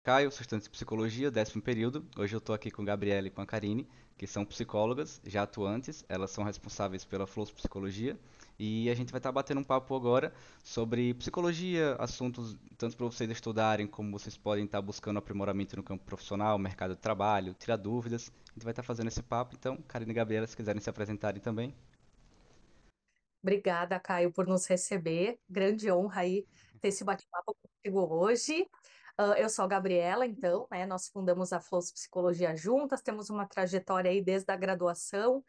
Caio, sou estudante de psicologia, 10º período. Hoje eu estou aqui com a Gabriela e com a Karine, que são psicólogas já atuantes. Elas são responsáveis pela Flows Psicologia. E a gente vai estar batendo um papo agora sobre psicologia, assuntos tanto para vocês estudarem, como vocês podem estar buscando aprimoramento no campo profissional, mercado de trabalho, tirar dúvidas. A gente vai estar fazendo esse papo. Então, Karine e Gabriela, se quiserem se apresentarem também. Obrigada, Caio, por nos receber. Grande honra aí ter esse bate-papo contigo hoje. Eu sou a Gabriela, então, né? Nós fundamos a Flows Psicologia juntas, temos uma trajetória aí desde a graduação,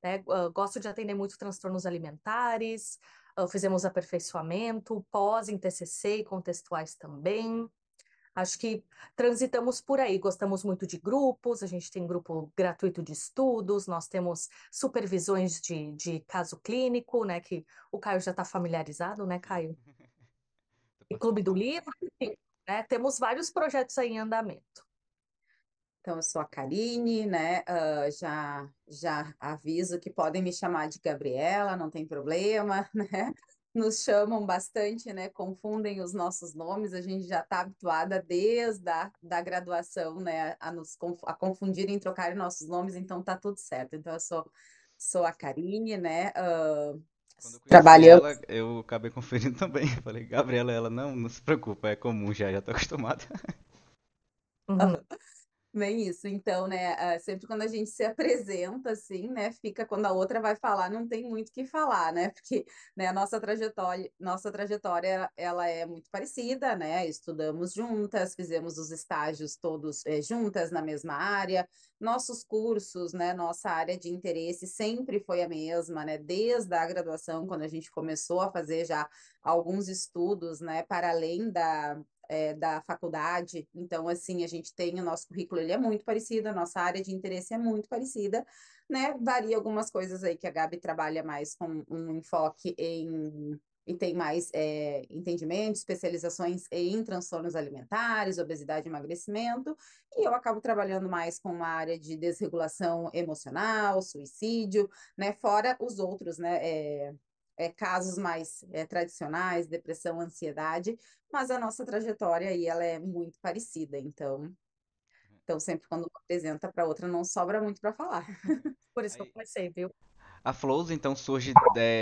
né? Gosto de atender muito transtornos alimentares, fizemos aperfeiçoamento, pós em TCC e contextuais também. Acho que transitamos por aí, gostamos muito de grupos, a gente tem grupo gratuito de estudos, nós temos supervisões de caso clínico, né? Que o Caio já está familiarizado, né, Sim, Caio? tô E Clube do participando. Livro, enfim, né? Temos vários projetos aí em andamento. Então, eu sou a Karine, né? Já aviso que podem me chamar de Gabriela, não tem problema, né? Nos chamam bastante, né? Confundem os nossos nomes, a gente já está habituada desde da graduação, né? A confundirem e trocarem nossos nomes, então tá tudo certo. Então, sou a Karine, né? Quando eu conheci Trabalhamos. ela, eu acabei conferindo também. Falei, Gabriela, ela, não se preocupa, é comum já tô acostumado. Uhum. Bem isso, então, né, sempre quando a gente se apresenta, assim, né, fica quando a outra vai falar, não tem muito o que falar, né, porque, né, a nossa trajetória, ela é muito parecida, né, estudamos juntas, fizemos os estágios todos juntas na mesma área, nossos cursos, né, nossa área de interesse sempre foi a mesma, né, desde a graduação, quando a gente começou a fazer já alguns estudos, né, para além da faculdade. Então, assim, a gente tem o nosso currículo, ele é muito parecido, a nossa área de interesse é muito parecida, né? Varia algumas coisas aí que a Gabi trabalha mais com um enfoque e tem mais entendimento, especializações em transtornos alimentares, obesidade e emagrecimento, e eu acabo trabalhando mais com uma área de desregulação emocional, suicídio, né? Fora os outros, né? Casos mais tradicionais, depressão, ansiedade, mas a nossa trajetória aí ela é muito parecida, então sempre quando uma apresenta para outra não sobra muito para falar. Por isso que eu Aí, comecei, viu? a Flows, então, surge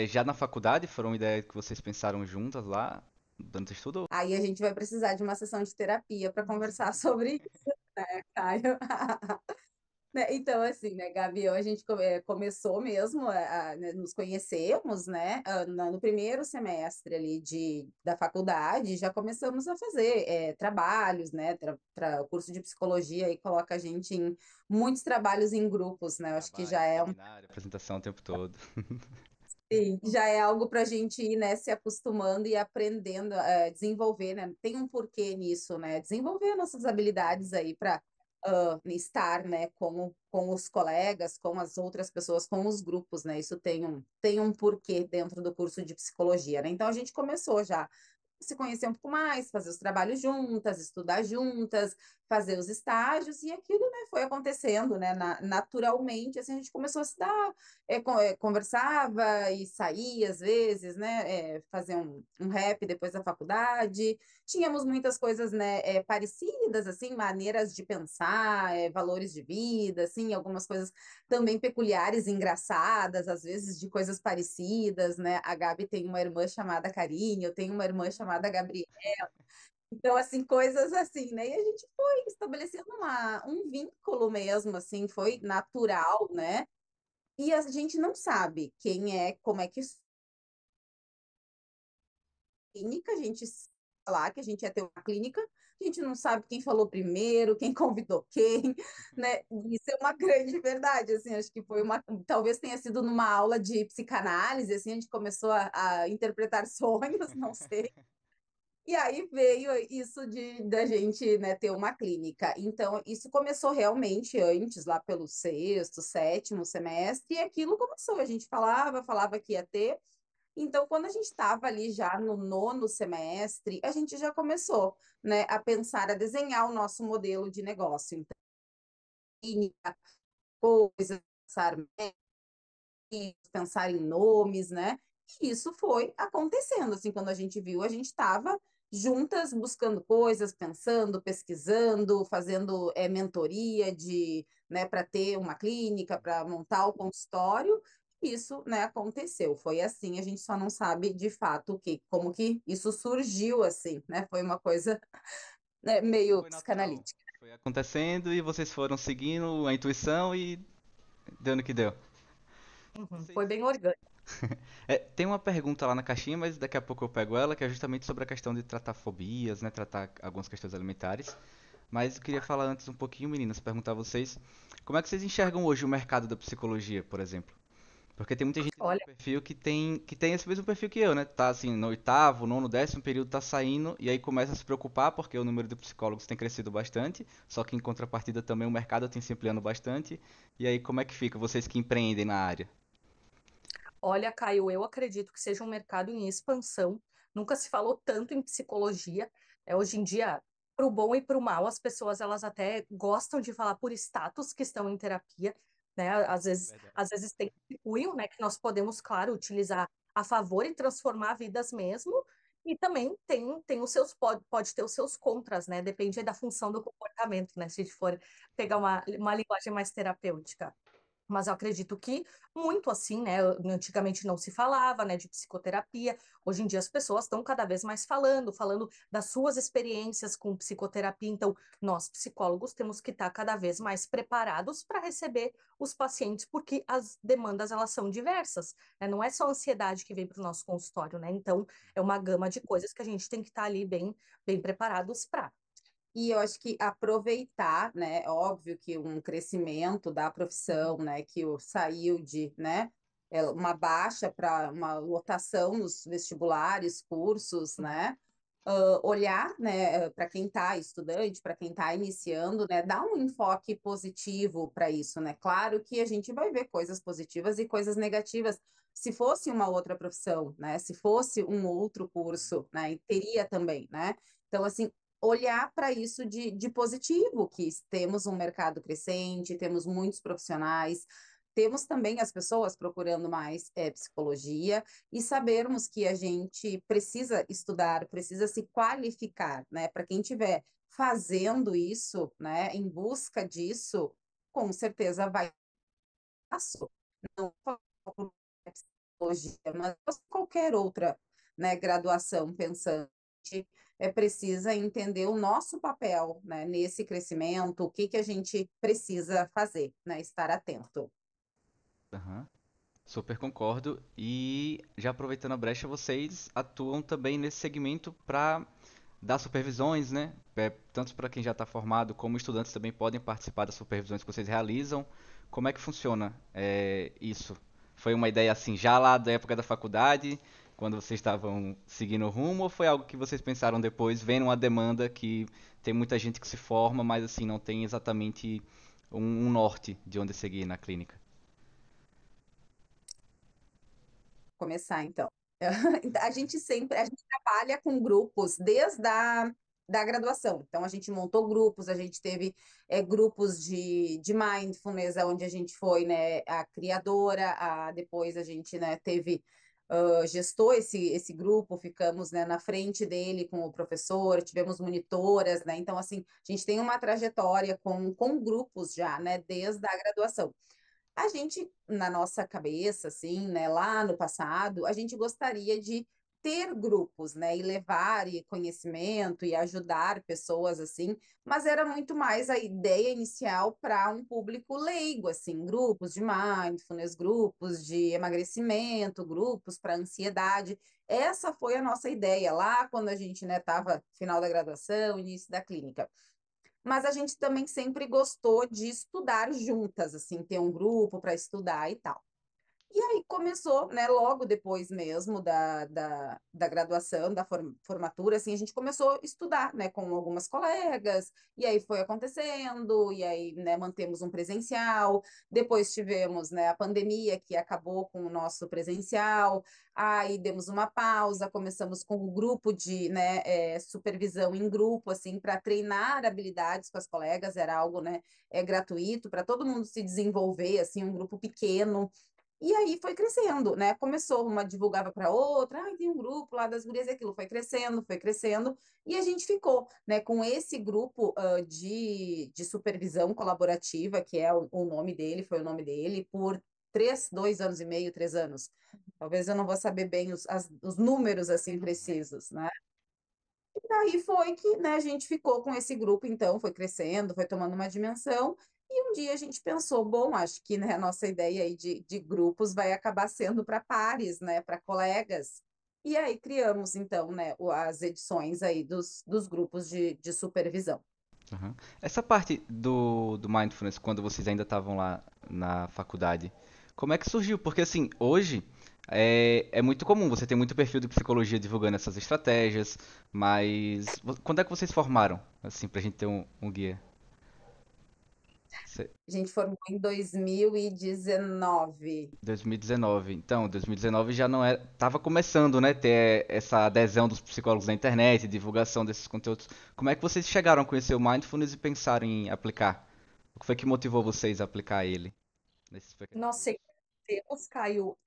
já na faculdade? Foram ideias que vocês pensaram juntas lá, durante o estudo? Aí a gente vai precisar de uma sessão de terapia para conversar sobre isso, né, Caio? Né, então, assim, né, Gabi, a gente começou mesmo né, nos conhecemos, né, no primeiro semestre ali da faculdade, já começamos a fazer trabalhos, né, o curso de psicologia aí coloca a gente em muitos trabalhos em grupos, né, eu acho que Trabalho, seminário, apresentação o tempo todo. já é algo para a gente ir, né, se acostumando e aprendendo, desenvolver, né? Tem um porquê nisso, né? Desenvolver nossas habilidades aí para estar, né, com os colegas, com as outras pessoas, com os grupos, né? Isso tem um porquê dentro do curso de psicologia, né? Então a gente começou já se conhecer um pouco mais, fazer os trabalhos juntas, estudar juntas, fazer os estágios, e aquilo, né, foi acontecendo, né, naturalmente, assim, a gente começou a se dar, conversava e saía às vezes, né, fazer um rap depois da faculdade, tínhamos muitas coisas, né, parecidas, assim, maneiras de pensar, valores de vida, assim, algumas coisas também peculiares, engraçadas, às vezes de coisas parecidas, né? A Gabi tem uma irmã chamada Karine, eu tenho uma irmã chamada Gabriela. Então, assim, coisas assim, né? E a gente foi estabelecendo um vínculo mesmo, assim, foi natural, né? E a gente não sabe quem é, como é que isso é clínica, a gente falar que a gente ia ter uma clínica, a gente não sabe quem falou primeiro, quem convidou quem, né? Isso é uma grande verdade, assim, acho que talvez tenha sido numa aula de psicanálise, assim, a gente começou a interpretar sonhos, não sei. E aí veio isso da gente, né, ter uma clínica. Então, isso começou realmente antes, lá pelo sexto, sétimo semestre, e aquilo começou. A gente falava que ia ter, então, quando a gente estava ali já no nono semestre, a gente já começou, né, a pensar, a desenhar o nosso modelo de negócio. Então, clínica, coisas, pensar pensar em nomes, né? E isso foi acontecendo, assim, quando a gente viu, a gente estava juntas buscando coisas, pensando, pesquisando, fazendo mentoria né, para ter uma clínica, para montar o consultório. Isso, né, aconteceu. Foi assim, a gente só não sabe de fato como que isso surgiu assim, né? Foi uma coisa, né, meio Foi natural. psicanalítica. Foi acontecendo e vocês foram seguindo a intuição e deu no que deu. Foi Vocês... bem orgânico. Tem uma pergunta lá na caixinha, mas daqui a pouco eu pego ela, que é justamente sobre a questão de tratar fobias, né? Tratar algumas questões alimentares. Mas eu queria falar antes um pouquinho, meninas, perguntar a vocês como é que vocês enxergam hoje o mercado da psicologia, por exemplo? Porque tem muita gente no meu Olha, perfil que tem esse mesmo perfil que eu, né? Tá assim, no oitavo, nono, décimo período tá saindo e aí começa a se preocupar porque o número de psicólogos tem crescido bastante, só que em contrapartida também o mercado tem se ampliando bastante. E aí como é que fica vocês que empreendem na área? olha, Caio, eu acredito que seja um mercado em expansão. Nunca se falou tanto em psicologia. Hoje em dia, para o bom e para o mal, as pessoas elas até gostam de falar por status que estão em terapia, né? Verdade. Às vezes tem esse cunho, né? Que nós podemos, claro, utilizar a favor e transformar vidas mesmo. E também tem os seus, pode ter os seus contras, né? Depende aí da função do comportamento, né? Se a gente for pegar uma linguagem mais terapêutica. Mas eu acredito que muito assim, né? Antigamente não se falava, né, de psicoterapia. Hoje em dia as pessoas estão cada vez mais falando das suas experiências com psicoterapia. Então, nós psicólogos temos que estar cada vez mais preparados para receber os pacientes, porque as demandas elas são diversas, né? Não é só a ansiedade que vem para o nosso consultório, né? Então, é uma gama de coisas que a gente tem que estar ali bem preparados para. E eu acho que aproveitar, né? Óbvio que um crescimento da profissão, né? Que saiu de, né? Uma baixa para uma lotação nos vestibulares, cursos, né? Olhar, né? Para quem está estudante, para quem está iniciando, né? Dar um enfoque positivo para isso, né? Claro que a gente vai ver coisas positivas e coisas negativas. Se fosse uma outra profissão, né? Se fosse um outro curso, né? Teria também, né? Então, assim, olhar para isso de positivo, que temos um mercado crescente, temos muitos profissionais, temos também as pessoas procurando mais psicologia e sabermos que a gente precisa estudar, precisa se qualificar, né? Para quem estiver fazendo isso, né, em busca disso, com certeza vai passo, não só por psicologia, mas qualquer outra, né, graduação pensante, precisa entender o nosso papel, né, nesse crescimento, o que que a gente precisa fazer, né, estar atento. Aham. Super concordo. E já aproveitando a brecha, vocês atuam também nesse segmento para dar supervisões, né? Tanto para quem já está formado, como estudantes também podem participar das supervisões que vocês realizam. Como é que funciona isso? Foi uma ideia assim já lá da época da faculdade, quando vocês estavam seguindo o rumo, ou foi algo que vocês pensaram depois, vendo uma demanda que tem muita gente que se forma, mas assim não tem exatamente um norte de onde seguir na clínica? Começar, então. A gente trabalha com grupos desde da graduação. Então, a gente montou grupos, a gente teve grupos de mindfulness, onde a gente foi, né, a criadora, depois a gente, né, teve, gestou esse grupo, ficamos, né, na frente dele com o professor, tivemos monitoras, né, então, assim, a gente tem uma trajetória com grupos já, né, desde a graduação. A gente, na nossa cabeça, assim, né, lá no passado, a gente gostaria de ter grupos, né, e levar conhecimento e ajudar pessoas assim, mas era muito mais a ideia inicial para um público leigo, assim, grupos de mindfulness, grupos de emagrecimento, grupos para ansiedade. Essa foi a nossa ideia lá quando a gente, né, estava final da graduação, início da clínica, mas a gente também sempre gostou de estudar juntas, assim, ter um grupo para estudar e tal. E aí começou, né, logo depois mesmo da graduação, da formatura, assim, a gente começou a estudar, né, com algumas colegas, e aí foi acontecendo, e aí, né, mantemos um presencial, depois tivemos, né, a pandemia que acabou com o nosso presencial, aí demos uma pausa, começamos com um grupo de, né, supervisão em grupo, assim, para treinar habilidades com as colegas, era algo, né, gratuito, para todo mundo se desenvolver, assim, um grupo pequeno, E aí foi crescendo, né? Começou, uma divulgava para outra, tem um grupo lá das gurias, e aquilo foi crescendo, e a gente ficou, né, com esse grupo de supervisão colaborativa, que é o nome dele, foi o nome dele, por 2 anos e meio, 3 anos. Talvez eu não vou saber bem os números assim precisos, né? Daí foi que, né, a gente ficou com esse grupo, então, foi crescendo, foi tomando uma dimensão, e um dia a gente pensou, bom, acho que, né, a nossa ideia aí de grupos vai acabar sendo para pares, né, para colegas. E aí criamos, então, né, as edições aí dos grupos de supervisão. Aham. Essa parte do Mindfulness, quando vocês ainda estavam lá na faculdade, como é que surgiu? Porque assim, hoje é muito comum, você tem muito perfil de psicologia divulgando essas estratégias, mas quando é que vocês formaram? Assim, pra gente ter um guia. Cê- A gente formou em 2019. 2019. Então, 2019 já não era, tava começando, né, ter essa adesão dos psicólogos na internet, divulgação desses conteúdos. Como é que vocês chegaram a conhecer o Mindfulness e pensaram em aplicar? O que foi que motivou vocês a aplicar ele nesses pequenos Nós grupos? sempre temos, Caio,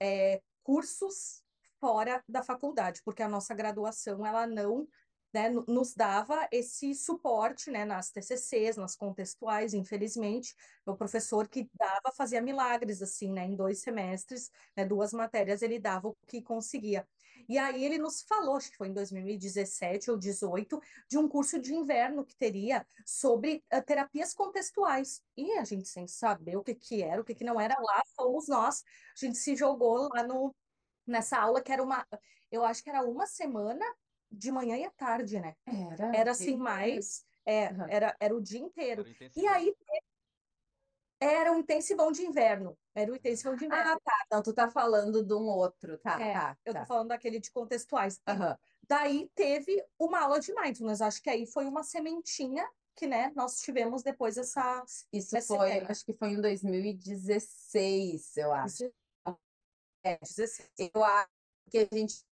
cursos fora da faculdade, porque a nossa graduação, ela não, né, nos dava esse suporte, né, nas TCCs, nas contextuais, infelizmente. O professor que dava fazia milagres, assim, né, em 2 semestres, né, 2 matérias, ele dava o que conseguia. E aí ele nos falou, acho que foi em 2017 ou 2018, de um curso de inverno que teria sobre terapias contextuais. E a gente, sem saber o que que era, o que que não era, lá fomos nós. A gente se jogou lá nessa aula, que era eu acho que era uma semana, de manhã e à tarde, né? Era. Era assim, mais, Aham. era o dia Era inteiro. o E intensivão. aí era um intensivão de inverno. Era o intensivão de inverno. Ah, tá. Não, tu tá falando de um outro. Tá, tá, Eu tô tá. falando daquele de contextuais. E Aham. daí teve uma aula de mindfulness. Acho que aí foi uma sementinha que, né, nós tivemos depois Isso essa foi, ideia. acho que foi em 2016, eu acho. É, 16. eu acho que a gente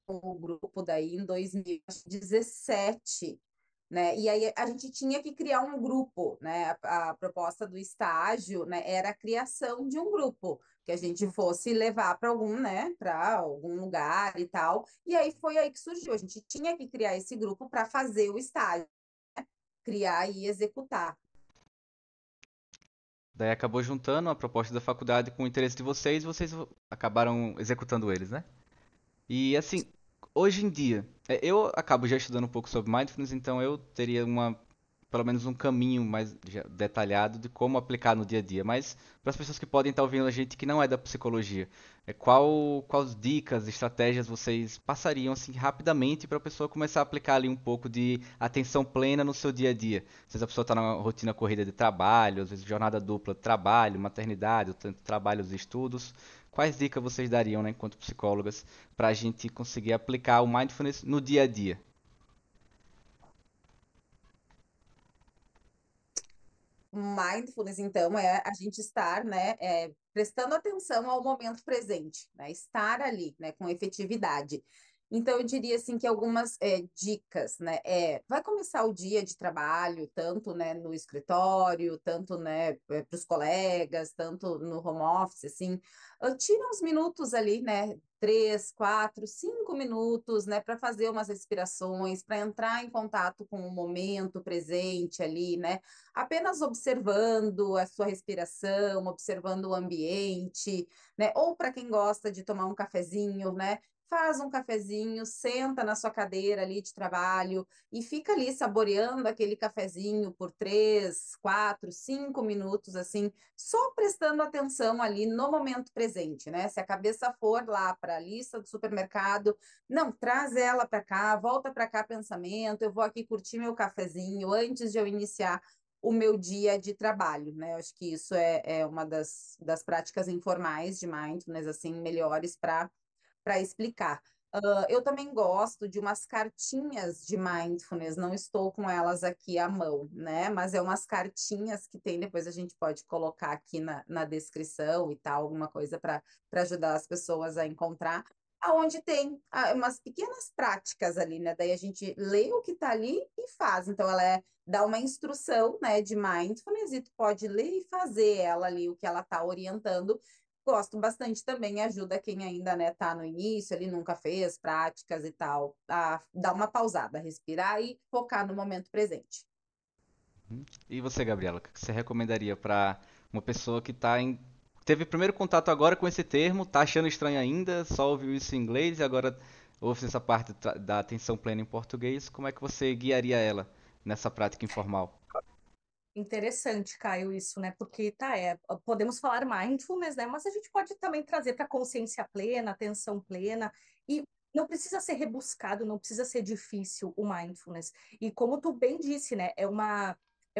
o grupo daí em 2017, né? E aí a gente tinha que criar um grupo, né? A proposta do estágio, né, era a criação de um grupo que a gente fosse levar para algum, né, para algum lugar e tal. E aí foi aí que surgiu. A gente tinha que criar esse grupo para fazer o estágio, criar e executar. Daí acabou juntando a proposta da faculdade com o interesse de vocês e vocês acabaram executando eles, né? E assim, hoje em dia, eu acabo já estudando um pouco sobre mindfulness, então eu teria pelo menos um caminho mais detalhado de como aplicar no dia a dia. Mas para as pessoas que podem estar ouvindo a gente que não é da psicologia, quais dicas, estratégias vocês passariam assim rapidamente para a pessoa começar a aplicar ali um pouco de atenção plena no seu dia a dia? Às vezes a pessoa está na rotina corrida de trabalho, às vezes jornada dupla de trabalho, maternidade, tanto trabalhos e estudos. Quais dicas vocês dariam, né, enquanto psicólogas, para a gente conseguir aplicar o mindfulness no dia a dia? Mindfulness, então, é a gente estar, né, prestando atenção ao momento presente, né, estar ali, né, com efetividade. Então, eu diria, assim, que algumas dicas, né, vai começar o dia de trabalho, tanto, né, no escritório, tanto, né, para os colegas, tanto no home office, assim, tira uns minutos ali, né, 3, 4, 5 minutos, né, para fazer umas respirações, para entrar em contato com o momento presente ali, né, apenas observando a sua respiração, observando o ambiente, né? Ou para quem gosta de tomar um cafezinho, né? Faz um cafezinho, senta na sua cadeira ali de trabalho e fica ali saboreando aquele cafezinho por 3, 4, 5 minutos, assim, só prestando atenção ali no momento presente, né? Se a cabeça for lá para a lista do supermercado, não, traz ela para cá, volta para cá pensamento, eu vou aqui curtir meu cafezinho antes de eu iniciar o meu dia de trabalho, né? Eu acho que isso é uma das práticas informais de mindfulness, assim, melhores para explicar. Eu também gosto de umas cartinhas de mindfulness, não estou com elas aqui à mão, né? Mas é umas cartinhas que tem, depois a gente pode colocar aqui na descrição e tal, alguma coisa para ajudar as pessoas a encontrar, aonde tem umas pequenas práticas ali, né? Daí a gente lê o que está ali e faz. Então, dá uma instrução, né, de mindfulness e tu pode ler e fazer ela ali, o que ela está orientando, gosto bastante também, ajuda quem ainda, né, tá no início, ele nunca fez práticas e tal, a dar uma pausada, respirar e focar no momento presente. E você, Gabriela, o que você recomendaria para uma pessoa que teve primeiro contato agora com esse termo, tá achando estranho ainda, só ouviu isso em inglês e agora ouve essa parte da atenção plena em português, como é que você guiaria ela nessa prática informal? Interessante, Caio, isso, né? Porque podemos falar mindfulness, né? Mas a gente pode também trazer para consciência plena, atenção plena, e não precisa ser rebuscado, não precisa ser difícil o mindfulness. E como tu bem disse, né? É uma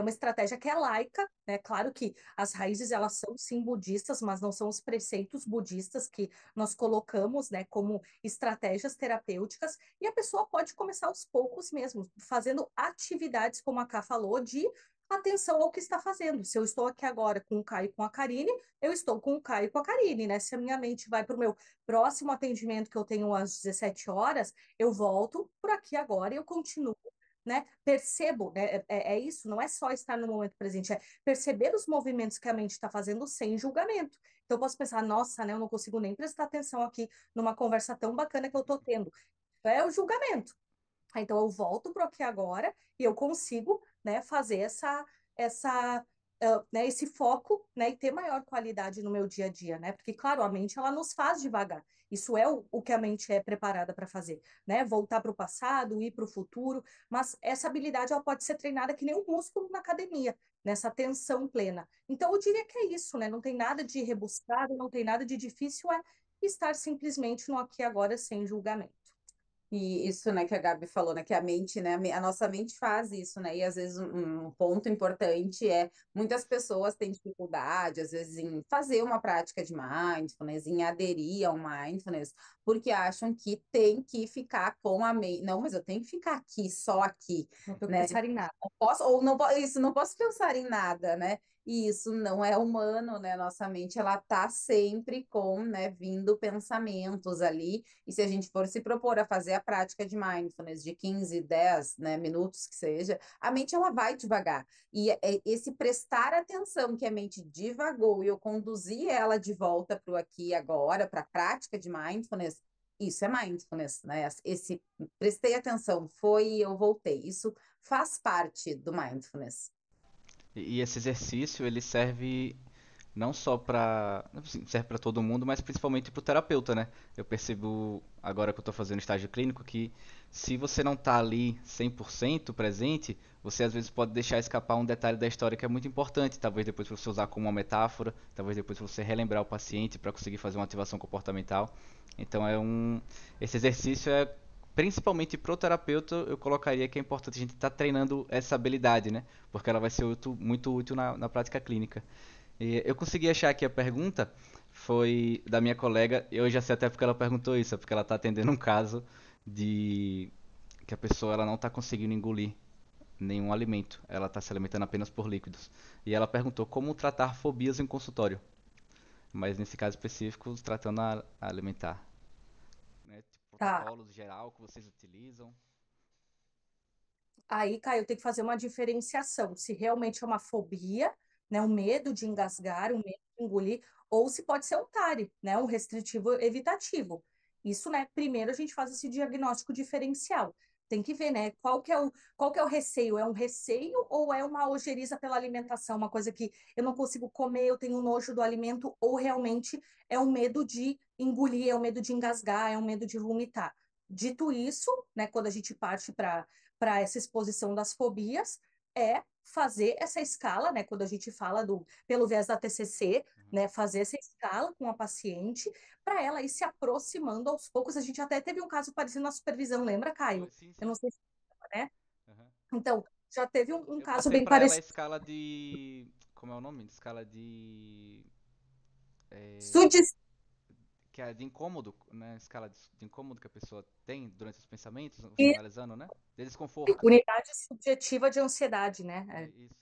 estratégia que é laica, né? Claro que as raízes elas são sim budistas, mas não são os preceitos budistas que nós colocamos, né, como estratégias terapêuticas, e a pessoa pode começar aos poucos mesmo, fazendo atividades, como a Ká falou, de atenção ao que está fazendo. Se eu estou aqui agora com o Caio e com a Karine, eu estou com o Caio e com a Karine, né? Se a minha mente vai para o meu próximo atendimento que eu tenho às 17 horas, eu volto por aqui agora e eu continuo. Né? Percebo, né? É isso, não é só estar no momento presente, é perceber os movimentos que a mente está fazendo sem julgamento. Então, eu posso pensar, nossa, né, eu não consigo nem prestar atenção aqui numa conversa tão bacana que eu estou tendo. É o julgamento. Então eu volto para aqui agora e eu consigo, né, fazer né, esse foco, né, e ter maior qualidade no meu dia a dia, né? Porque claro, a mente ela nos faz devagar. Isso é o que a mente é preparada para fazer, né? Voltar para o passado, ir para o futuro, mas essa habilidade ela pode ser treinada que nem um músculo na academia, nessa atenção plena. Então eu diria que é isso, né? Não tem nada de rebuscado, não tem nada de difícil, é estar simplesmente no aqui e agora sem julgamento. E isso, né, que a Gabi falou, né, que a mente, né, a nossa mente faz isso, né, e às vezes um ponto importante é, muitas pessoas têm dificuldade, às vezes, em fazer uma prática de mindfulness, em aderir ao mindfulness, porque acham que tem que ficar com a mente, não, mas eu tenho que ficar aqui, só aqui, Não tenho que né, pensar em nada. não posso, ou não, isso, não posso pensar em nada, né, e isso não é humano, né, nossa mente, ela tá sempre com, né, vindo pensamentos ali, e se a gente for se propor a fazer a prática de mindfulness de 15, 10, né, minutos que seja, a mente ela vai devagar. E esse prestar atenção que a mente divagou e eu conduzir ela de volta para o aqui e agora, para a prática de mindfulness, isso é mindfulness, né? Esse prestei atenção, foi e eu voltei. Isso faz parte do mindfulness. E esse exercício, ele serve não só para, serve para todo mundo, mas principalmente para o terapeuta, né? Eu percebo agora que eu estou fazendo estágio clínico que se você não está ali 100% presente, você às vezes pode deixar escapar um detalhe da história que é muito importante, talvez depois para você usar como uma metáfora, talvez depois para você relembrar o paciente para conseguir fazer uma ativação comportamental. Então esse exercício é principalmente pro terapeuta, eu colocaria que é importante a gente estar treinando essa habilidade, né? Porque ela vai ser muito útil na prática clínica. E eu consegui achar aqui a pergunta, foi da minha colega, eu já sei até porque ela perguntou isso, é porque ela está atendendo um caso de que a pessoa ela não está conseguindo engolir nenhum alimento, ela está se alimentando apenas por líquidos. E ela perguntou como tratar fobias em consultório, mas nesse caso específico, tratando a alimentar. Né? Tipo, Tá. protocolos geral que vocês utilizam. Aí, Caio, tem que fazer uma diferenciação. Se realmente é uma fobia, né, um medo de engasgar, um medo de engolir, ou se pode ser um TARI, né, um restritivo evitativo. Isso, né, primeiro a gente faz esse diagnóstico diferencial. Tem que ver, né, qual que é o receio? É um receio ou é uma ojeriza pela alimentação, uma coisa que eu não consigo comer, eu tenho nojo do alimento, ou realmente é um medo de engolir, é um medo de engasgar, é um medo de vomitar. Dito isso, né, quando a gente parte para essa exposição das fobias é fazer essa escala, né? Quando a gente fala pelo viés da TCC, Uhum. né? Fazer essa escala com a paciente para ela ir se aproximando aos poucos. A gente até teve um caso parecido na supervisão, lembra, Caio? Sim, Eu sim. não sei se, né? Uhum. Então, já teve um Eu caso passei bem pra ela a parecido. escala de. Como é o nome? Escala de. é, Sugestão. que é de incômodo, né? Escala de incômodo que a pessoa tem durante os pensamentos, você analisando, né? De desconforto. Unidade subjetiva de ansiedade, né? Isso.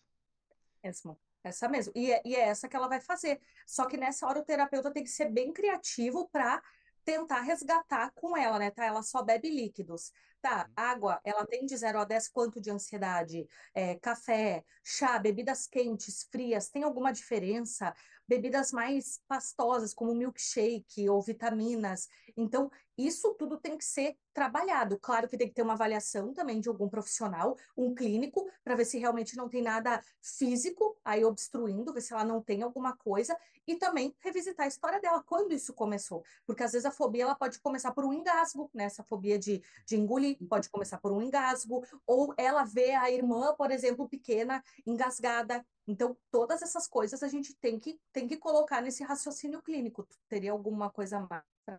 Mesmo. Essa mesmo. E é essa que ela vai fazer. Só que nessa hora o terapeuta tem que ser bem criativo para tentar resgatar com ela, né? Tá? Ela só bebe líquidos. Tá, água, ela tem de 0 a 10 quanto de ansiedade? Café, chá, bebidas quentes, frias, tem alguma diferença? Bebidas mais pastosas, como milkshake ou vitaminas. Então, isso tudo tem que ser trabalhado. Claro que tem que ter uma avaliação também de algum profissional, um clínico, para ver se realmente não tem nada físico aí obstruindo, ver se ela não tem alguma coisa, e também revisitar a história dela, quando isso começou. Porque às vezes a fobia ela pode começar por um engasgo, né? Essa fobia de engolir, pode começar por um engasgo, ou ela vê a irmã, por exemplo, pequena, engasgada. Então, todas essas coisas a gente tem que colocar nesse raciocínio clínico. Tu teria alguma coisa mais para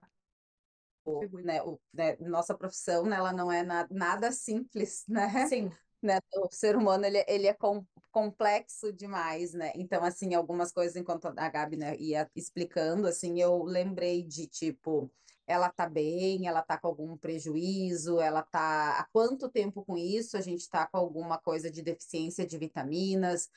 contribuir? Né, nossa profissão, né, ela não é nada simples, né? Sim. Né? O ser humano, ele é complexo demais, né? Então, assim, algumas coisas, enquanto a Gabi, né, ia explicando, assim, eu lembrei de, tipo, ela tá bem, ela tá com algum prejuízo, ela tá há quanto tempo com isso? A gente tá com alguma coisa de deficiência de vitaminas,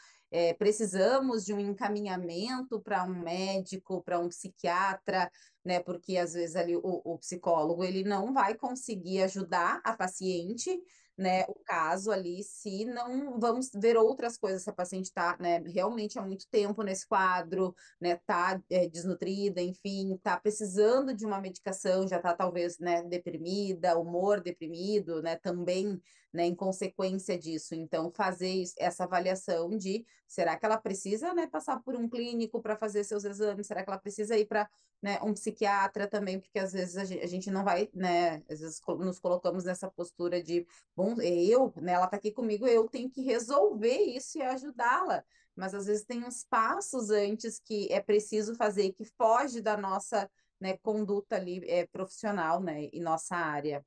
precisamos de um encaminhamento para um médico, para um psiquiatra, né? Porque às vezes ali o psicólogo ele não vai conseguir ajudar a paciente, né, o caso ali, se não vamos ver outras coisas, se a paciente está, né, realmente há muito tempo nesse quadro, né, tá desnutrida, enfim, tá precisando de uma medicação, já tá talvez, né, deprimida, humor deprimido, né, também, né, em consequência disso. Então, fazer essa avaliação de será que ela precisa, né, passar por um clínico para fazer seus exames? Será que ela precisa ir para, né, um psiquiatra também? Porque às vezes a gente não vai, né, às vezes nos colocamos nessa postura de bom, né, ela está aqui comigo, eu tenho que resolver isso e ajudá-la. Mas às vezes tem uns passos antes que é preciso fazer que foge da nossa, né, conduta ali profissional, né, e nossa área.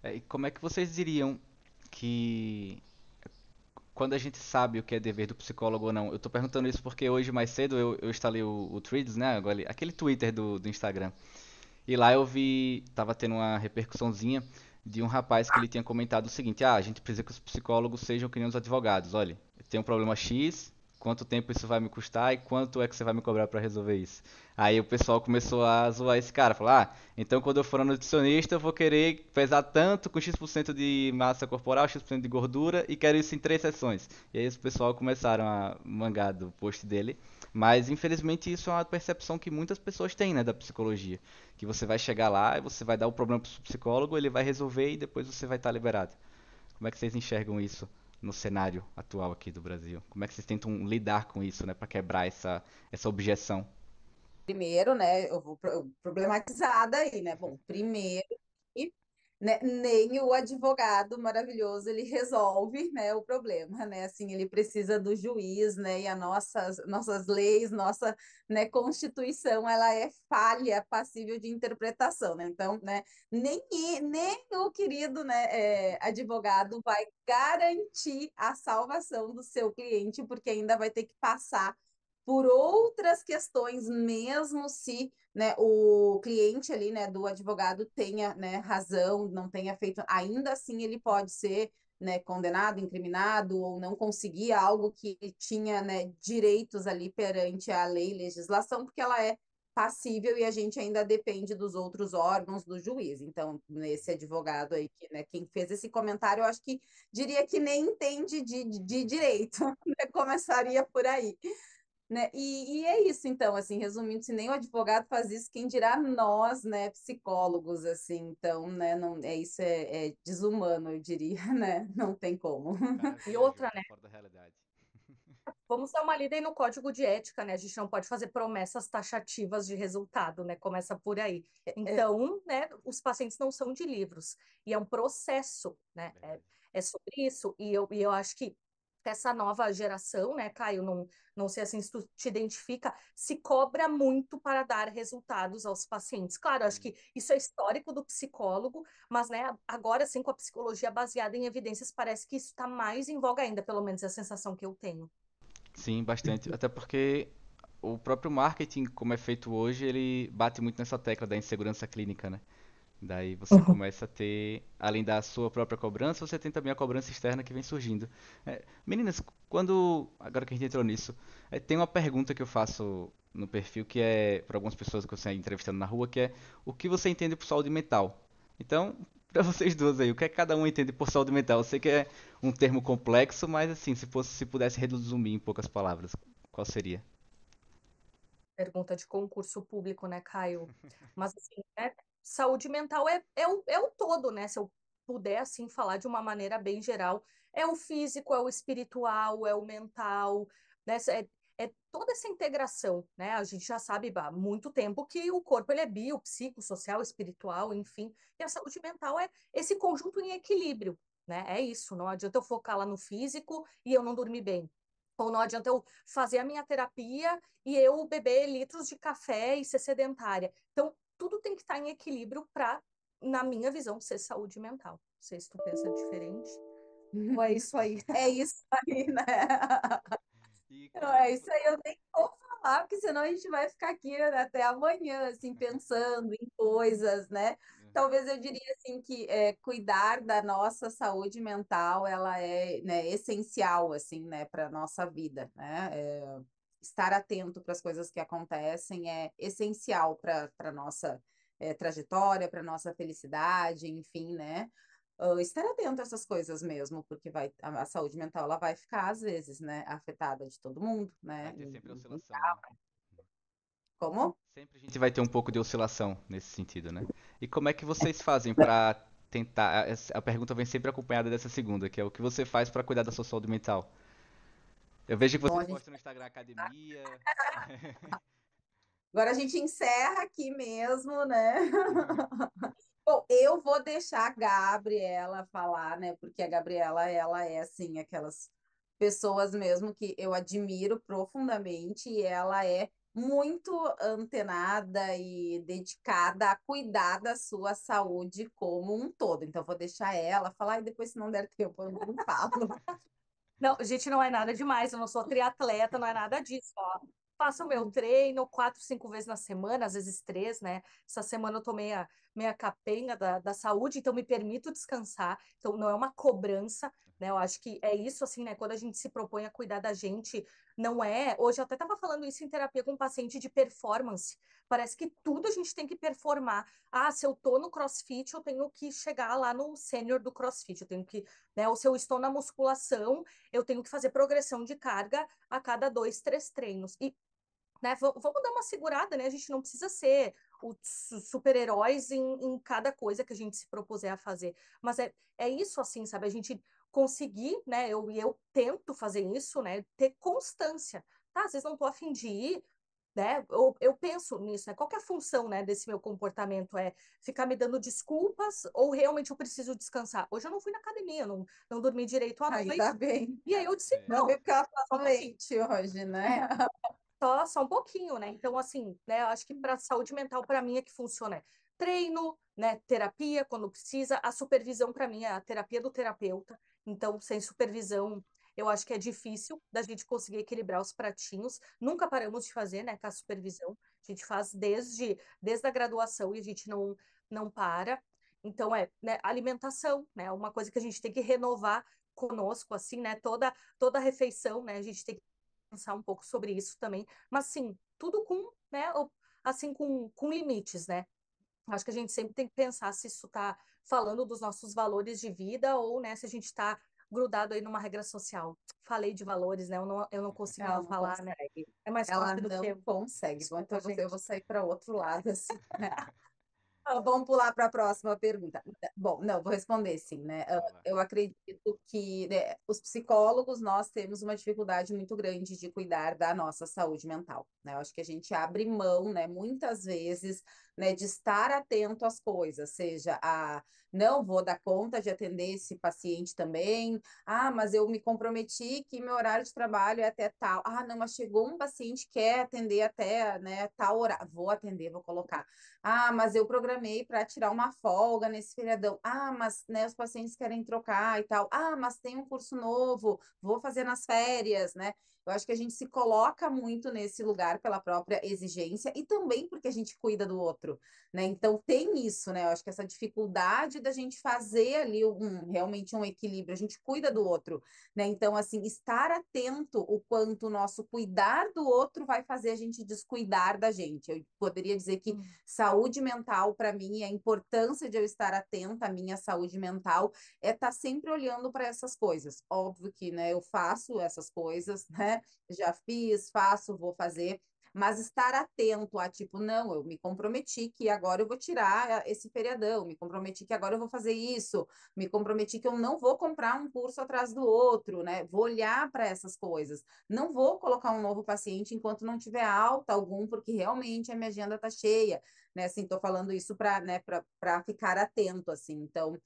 E como é que vocês diriam que quando a gente sabe o que é dever do psicólogo ou não? Eu tô perguntando isso porque hoje mais cedo eu instalei o Threads, né? Agora, aquele Twitter do Instagram. E lá eu vi, tava tendo uma repercussãozinha de um rapaz que ele tinha comentado o seguinte: ah, a gente precisa que os psicólogos sejam que nem os advogados. Olha, eu tenho um problema X, quanto tempo isso vai me custar e quanto é que você vai me cobrar para resolver isso? Aí o pessoal começou a zoar esse cara, falar: ah, então quando eu for no nutricionista eu vou querer pesar tanto com X% de massa corporal, X% de gordura e quero isso em 3 sessões. E aí os pessoal começaram a mangar do post dele. Mas infelizmente isso é uma percepção que muitas pessoas têm, né, da psicologia, que você vai chegar lá e você vai dar o problema pro psicólogo, ele vai resolver e depois você vai estar liberado. Como é que vocês enxergam isso no cenário atual aqui do Brasil? Como é que vocês tentam lidar com isso, né, para quebrar essa objeção? Primeiro, né, eu vou problematizada aí, né? Bom, primeiro, e, né, nem o advogado maravilhoso ele resolve, né, o problema, né? Assim, ele precisa do juiz, né? E as nossas leis, nossa, né, Constituição, ela é falha, passível de interpretação, né? Então, né, nem o querido, né, advogado vai garantir a salvação do seu cliente, porque ainda vai ter que passar por outras questões, mesmo se, né, o cliente ali, né, do advogado tenha, né, razão, não tenha feito, ainda assim ele pode ser, né, condenado, incriminado ou não conseguir algo que tinha, né, direitos ali perante a lei e legislação, porque ela é passível e a gente ainda depende dos outros órgãos do juiz. Então, nesse advogado aí, que, né, quem fez esse comentário, eu acho que diria que nem entende de direito, né? Começaria por aí. Né? E é isso, então, assim, resumindo, se nem o advogado faz isso, quem dirá nós, né, psicólogos, assim, então, né, não, isso é desumano, eu diria, né, não tem como. Cara, E viajou outra, né? fora da realidade. Vamos dar uma lida aí no código de ética, né? A gente não pode fazer promessas taxativas de resultado, né? Começa por aí. Então, né, os pacientes não são de livros. E é um processo, né? É, Verdade. é sobre isso. E eu acho que essa nova geração, né, Caio, não sei assim se tu te identifica, se cobra muito para dar resultados aos pacientes. Claro, acho Sim. que isso é histórico do psicólogo, mas, né, agora sim, com a psicologia baseada em evidências, parece que isso está mais em voga ainda, pelo menos é a sensação que eu tenho. Sim, bastante. Até porque o próprio marketing, como é feito hoje, ele bate muito nessa tecla da insegurança clínica, né? Daí você começa a ter, além da sua própria cobrança, você tem também a cobrança externa que vem surgindo. Meninas, agora que a gente entrou nisso, tem uma pergunta que eu faço no perfil que é para algumas pessoas que eu saio entrevistando na rua, que é o que você entende por saúde mental? Então, Pra vocês duas aí, o que é que cada um entende por saúde mental? Eu sei que é um termo complexo, mas assim, se pudesse resumir em poucas palavras, qual seria? Pergunta de concurso público, né, Caio? Mas, assim, né, saúde mental é o todo, né? Se eu puder, assim, falar de uma maneira bem geral, é o físico, é o espiritual, é o mental, né? É toda essa integração, né? A gente já sabe há muito tempo que o corpo ele é bio, psico, social, espiritual, enfim. E a saúde mental é esse conjunto em equilíbrio, né? É isso, não adianta eu focar lá no físico e eu não dormir bem. Ou não adianta eu fazer a minha terapia e eu beber litros de café e ser sedentária. Então, tudo tem que estar em equilíbrio para, na minha visão, ser saúde mental. Não sei se tu pensa diferente. Ou é isso aí? É isso aí, né? E Não, como é é que isso aí, eu nem vou falar, porque senão a gente vai ficar aqui até amanhã, assim, pensando em coisas, né? Talvez eu diria, assim, que cuidar da nossa saúde mental, ela é, né, essencial, assim, né, para a nossa vida, né? Estar atento para as coisas que acontecem é essencial para a nossa trajetória, para a nossa felicidade, enfim, né? Estar atento a essas coisas mesmo, porque a saúde mental ela vai ficar, às vezes, né, afetada de todo mundo, vai né? ter sempre oscilação, né? Como? Sempre a gente vai ter um pouco de oscilação nesse sentido, né? E como é que vocês fazem pra tentar? A pergunta vem sempre acompanhada dessa segunda, que é o que você faz pra cuidar da sua saúde mental? Eu vejo que Bom, vocês a gente, postam no Instagram academia. agora a gente encerra aqui mesmo, né? Bom, eu vou deixar a Gabriela falar, né? Porque a Gabriela, ela é, assim, aquelas pessoas mesmo que eu admiro profundamente e ela é muito antenada e dedicada a cuidar da sua saúde como um todo. Então, vou deixar ela falar e depois, se não der tempo, eu não falo. Não, gente, não é nada demais. Eu não sou triatleta, não é nada disso. Ó. Faço o meu treino 4, 5 vezes na semana, às vezes 3, né? Essa semana eu tomei a meia capenga da saúde, então me permito descansar. Então não é uma cobrança, né? Eu acho que é isso, assim, né? Quando a gente se propõe a cuidar da gente, não é. Hoje eu até estava falando isso em terapia com um paciente de performance. Parece que tudo a gente tem que performar. Ah, se eu tô no CrossFit, eu tenho que chegar lá no sênior do CrossFit, eu tenho que, né? Ou se eu estou na musculação eu tenho que fazer progressão de carga a cada 2, 3 treinos. E, né, vamos dar uma segurada, né? A gente não precisa ser os super-heróis em cada coisa que a gente se propuser a fazer. Mas é isso, assim, sabe? A gente conseguir, né? Eu tento fazer isso, né? Ter constância. Tá, às vezes não tô a fim de ir, né? Eu penso nisso, né? Qual que é a função, né, desse meu comportamento? É ficar me dando desculpas ou realmente eu preciso descansar? Hoje eu não fui na academia, não dormi direito à Ainda noite. bem. E aí eu disse, É. Ainda bem não, porque ela só tá um pouquinho. doente hoje, né? Só um pouquinho, né? Então, assim, né, eu acho que para saúde mental, para mim, é que funciona. Treino, né, terapia, quando precisa. A supervisão, para mim, é a terapia do terapeuta. Então, sem supervisão, eu acho que é difícil da gente conseguir equilibrar os pratinhos. Nunca paramos de fazer, né, com a supervisão. A gente faz desde a graduação e a gente não para. Então, né, alimentação, né, uma coisa que a gente tem que renovar conosco, assim, né, toda refeição, né, a gente tem que pensar um pouco sobre isso também, mas sim, tudo com, né, assim, com limites, né? Acho que a gente sempre tem que pensar se isso está falando dos nossos valores de vida ou, né, se a gente está grudado aí numa regra social. Falei de valores, né? Eu não consigo Ela não falar, né? consegue. É mais Ela fácil do que não eu. consegue. Bom, Desculpa, então eu gente. vou sair para outro lado, assim. Vamos pular para a próxima pergunta. Bom, não, vou responder sim, né? Vai lá. Eu acredito que, né, os psicólogos, nós temos uma dificuldade muito grande de cuidar da nossa saúde mental, né? Eu acho que a gente abre mão, né, muitas vezes, né, de estar atento às coisas, seja não vou dar conta de atender esse paciente também, mas eu me comprometi que meu horário de trabalho é até tal, não, mas chegou um paciente que quer atender até, né, tal horário, vou atender, vou colocar. Mas eu programei para tirar uma folga nesse feriadão. Mas né, os pacientes querem trocar e tal. Mas tem um curso novo, vou fazer nas férias, né? Eu acho que a gente se coloca muito nesse lugar pela própria exigência e também porque a gente cuida do outro. outro, né? Então tem isso, né? Eu acho que essa dificuldade da gente fazer ali realmente um equilíbrio, a gente cuida do outro, né? Então, assim, estar atento o quanto o nosso cuidar do outro vai fazer a gente descuidar da gente. Eu poderia dizer que saúde mental, para mim, a importância de eu estar atenta à minha saúde mental é estar sempre olhando para essas coisas. Óbvio que, né, eu faço essas coisas, né? Já fiz, faço, vou fazer, mas estar atento a, tipo, não, eu me comprometi que agora eu vou tirar esse feriadão, me comprometi que agora eu vou fazer isso, me comprometi que eu não vou comprar um curso atrás do outro, né? Vou olhar para essas coisas. Não vou colocar um novo paciente enquanto não tiver alta algum, porque realmente a minha agenda está cheia, né? Assim, tô falando isso para, né, para ficar atento, assim. Então,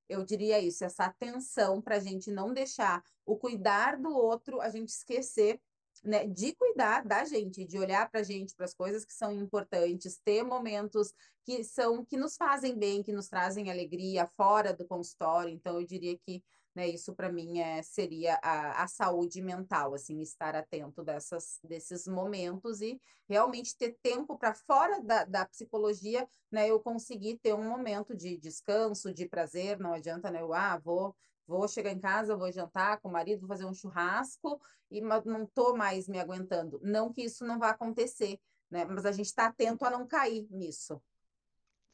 eu diria isso, essa atenção para a gente não deixar o cuidar do outro, a gente esquecer, né, de cuidar da gente, de olhar para a gente, para as coisas que são importantes, ter momentos que nos fazem bem, que nos trazem alegria fora do consultório. Então, eu diria que, né, isso para mim seria a saúde mental, assim, estar atento desses momentos e realmente ter tempo para fora da psicologia, né, eu conseguir ter um momento de descanso, de prazer. Não adianta, né, vou chegar em casa, vou jantar com o marido, vou fazer um churrasco e não estou mais me aguentando. Não que isso não vá acontecer, né, mas a gente está atento a não cair nisso.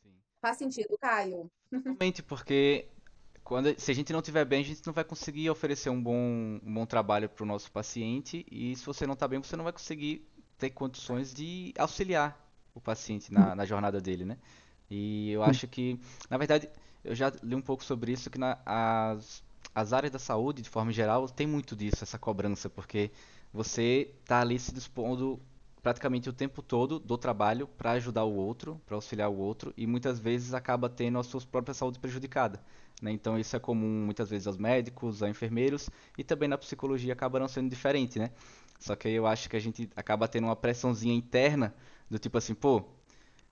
Sim. Faz sentido, Caio? Totalmente, porque se a gente não estiver bem, a gente não vai conseguir oferecer um bom trabalho para o nosso paciente, e se você não está bem, você não vai conseguir ter condições de auxiliar o paciente na jornada dele, né? E eu acho que, na verdade, eu já li um pouco sobre isso, que as áreas da saúde, de forma geral, tem muito disso, essa cobrança, porque você está ali se dispondo praticamente o tempo todo do trabalho para ajudar o outro, para auxiliar o outro, e muitas vezes acaba tendo a sua própria saúde prejudicada, né? Então isso é comum muitas vezes aos médicos, aos enfermeiros, e também na psicologia acaba não sendo diferente, né? Só que aí eu acho que a gente acaba tendo uma pressãozinha interna do tipo assim, pô,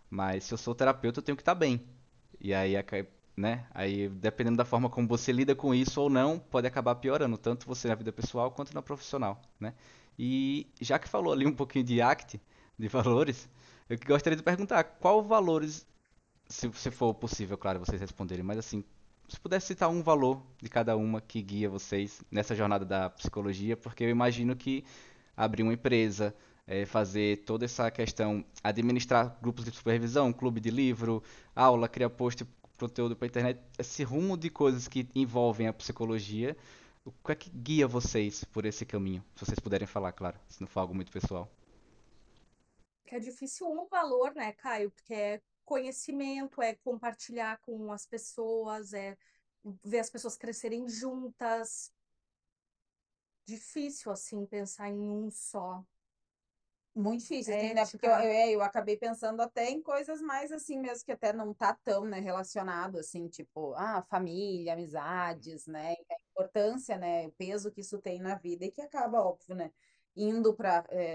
mas se eu sou terapeuta eu tenho que estar bem. E aí, né? Aí dependendo da forma como você lida com isso ou não, pode acabar piorando, tanto você na vida pessoal quanto na profissional, né? E já que falou ali um pouquinho de ACT, de valores, eu gostaria de perguntar qual valores, se for possível, claro, vocês responderem, mas assim, se pudesse citar um valor de cada uma que guia vocês nessa jornada da psicologia, porque eu imagino que abrir uma empresa, fazer toda essa questão, administrar grupos de supervisão, clube de livro, aula, criar post, conteúdo para internet, esse rumo de coisas que envolvem a psicologia, o que é que guia vocês por esse caminho? Se vocês puderem falar, claro, se não for algo muito pessoal. Que é difícil um valor, né, Caio? Porque é conhecimento, é compartilhar com as pessoas, é ver as pessoas crescerem juntas. Difícil, assim, pensar em um só. Muito difícil, assim, né? Porque Ética. eu acabei pensando até em coisas mais assim mesmo, que até não tá tão, né, relacionado, assim, tipo, família, amizades, né? E a importância, né? O peso que isso tem na vida e que acaba, óbvio, né?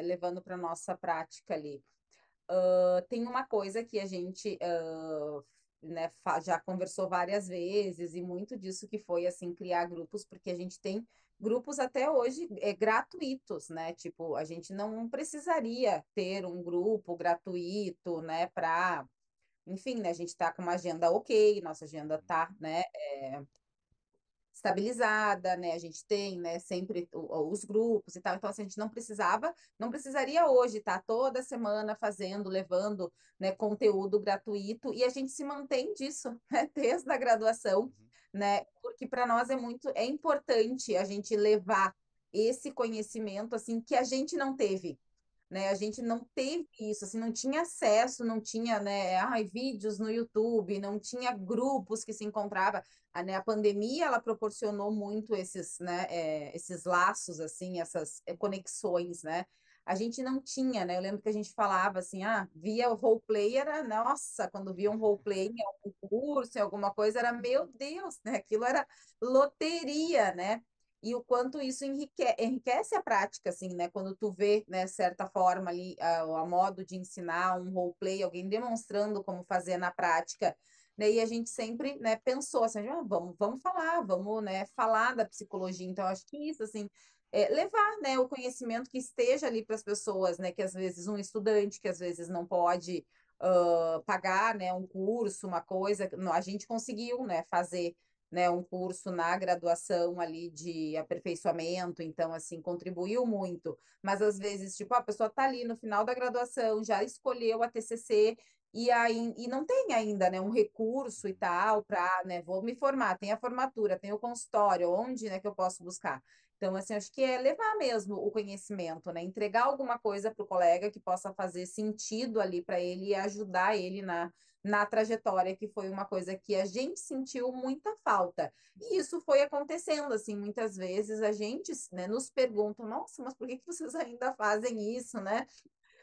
Levando para nossa prática ali. Tem uma coisa que a gente né, já conversou várias vezes, e muito disso que foi assim criar grupos, porque a gente tem grupos até hoje gratuitos, né? Tipo, a gente não precisaria ter um grupo gratuito, né, para, enfim, né, a gente está com uma agenda ok, nossa agenda tá, né, estabilizada, né? A gente tem, né, sempre os grupos e tal. Então, assim, a gente não precisaria hoje estar toda semana fazendo, levando, né, conteúdo gratuito, e a gente se mantém disso, né, desde a graduação, Uhum. né? Porque para nós é importante a gente levar esse conhecimento assim que a gente não teve, né? A gente não teve isso, assim, não tinha acesso, não tinha, né, vídeos no YouTube, não tinha grupos que se encontrava. A pandemia, ela proporcionou muito esses, né, esses laços, assim, essas conexões, né? A gente não tinha, né? Eu lembro que a gente falava assim, via o roleplay, era, nossa, quando via um roleplay em algum curso, em alguma coisa, era, meu Deus, né? Aquilo era loteria, né? E o quanto isso enriquece a prática, assim, né? Quando tu vê, né, certa forma ali, a modo de ensinar um roleplay, alguém demonstrando como fazer na prática, né? E a gente sempre, né, pensou assim, vamos falar, vamos, né, falar da psicologia. Então, acho que isso, assim, levar, né, o conhecimento que esteja ali para as pessoas, né? Que às vezes um estudante, que às vezes não pode pagar, né, um curso, uma coisa. A gente conseguiu, né, fazer, né, um curso na graduação ali de aperfeiçoamento, então, assim, contribuiu muito. Mas, às vezes, tipo, a pessoa está ali no final da graduação, já escolheu a TCC, e não tem ainda, né, um recurso e tal para, né, vou me formar, tem a formatura, tem o consultório, onde, né, que eu posso buscar? Então, assim, acho que é levar mesmo o conhecimento, né? Entregar alguma coisa para o colega que possa fazer sentido ali para ele e ajudar ele na trajetória, que foi uma coisa que a gente sentiu muita falta. E isso foi acontecendo, assim, muitas vezes a gente, né, nos pergunta, nossa, mas por que que vocês ainda fazem isso, né?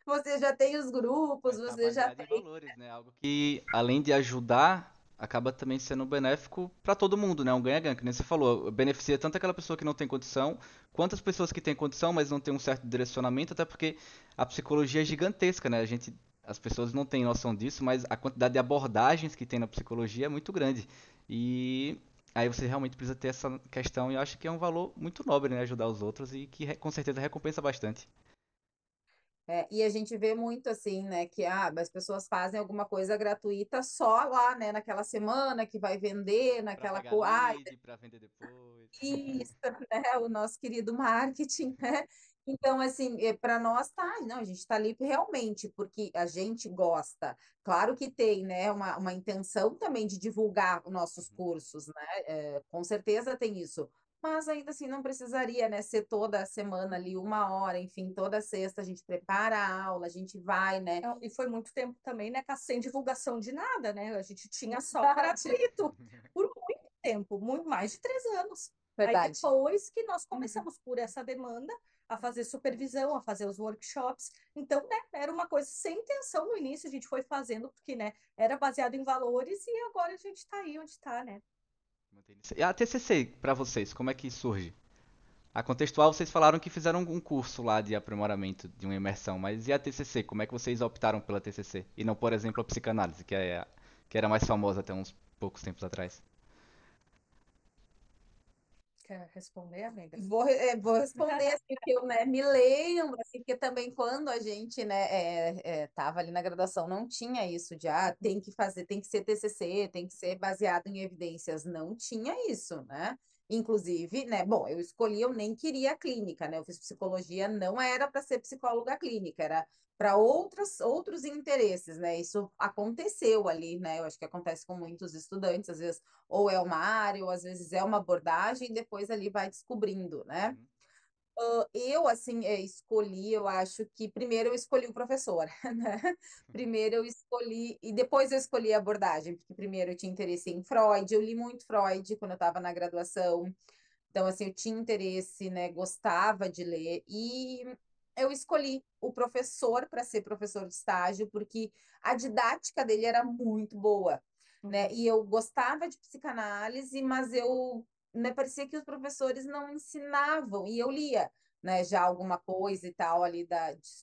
Você já tem os grupos, Mas está você já baseado em valores, né? Algo que, além de ajudar, acaba também sendo benéfico para todo mundo, né? Um ganha-ganha, que nem você falou. Beneficia tanto aquela pessoa que não tem condição, quanto as pessoas que têm condição, mas não têm um certo direcionamento, até porque a psicologia é gigantesca, né? As pessoas não têm noção disso, mas a quantidade de abordagens que tem na psicologia é muito grande. E aí você realmente precisa ter essa questão, e eu acho que é um valor muito nobre, né? Ajudar os outros e que com certeza recompensa bastante. E a gente vê muito assim, né, que as pessoas fazem alguma coisa gratuita só lá, né, naquela semana que vai vender, Para naquela pegar coisa. lead, para vender depois. Isso, né? O nosso querido marketing, né? Então, assim, para nós tá, não, a gente está ali realmente porque a gente gosta. Claro que tem, né, uma intenção também de divulgar os nossos Uhum. cursos, né? Com certeza tem isso. Mas ainda assim não precisaria, né, ser toda semana ali, uma hora, enfim, toda sexta a gente prepara a aula, a gente vai, né? E foi muito tempo também, né, sem divulgação de nada, né? A gente tinha só Verdade. gratuito por muito tempo, muito mais de 3 anos. Aí Verdade. depois que nós começamos por essa demanda a fazer supervisão, a fazer os workshops. Então, né, era uma coisa sem intenção no início, a gente foi fazendo porque, né, era baseado em valores e agora a gente está aí onde está, né? E a TCC, para vocês, como é que surge? A contextual, vocês falaram que fizeram um curso lá de aprimoramento, de uma imersão, mas e a TCC? Como é que vocês optaram pela TCC? E não, por exemplo, a psicanálise, que era mais famosa até uns poucos tempos atrás. Quer responder, amiga? Vou responder assim, que eu, né, me lembro, assim, porque também quando a gente, né, tava ali na graduação, não tinha isso de, tem que fazer, tem que ser TCC, tem que ser baseado em evidências, não tinha isso, né? Inclusive, né, bom, eu escolhi, eu nem queria a clínica, né? Eu fiz psicologia, não era para ser psicóloga clínica, era para outros interesses, né? Isso aconteceu ali, né? Eu acho que acontece com muitos estudantes, às vezes ou é uma área, ou às vezes é uma abordagem, e depois ali vai descobrindo, né? Uhum. Eu, assim, escolhi, eu acho que primeiro eu escolhi o professor, né? Primeiro eu escolhi, e depois eu escolhi a abordagem, porque primeiro eu tinha interesse em Freud, eu li muito Freud quando eu estava na graduação, então, assim, eu tinha interesse, né? Gostava de ler, e eu escolhi o professor para ser professor de estágio, porque a didática dele era muito boa, né? E eu gostava de psicanálise, mas eu, né, parecia que os professores não ensinavam, e eu lia, né, já alguma coisa e tal ali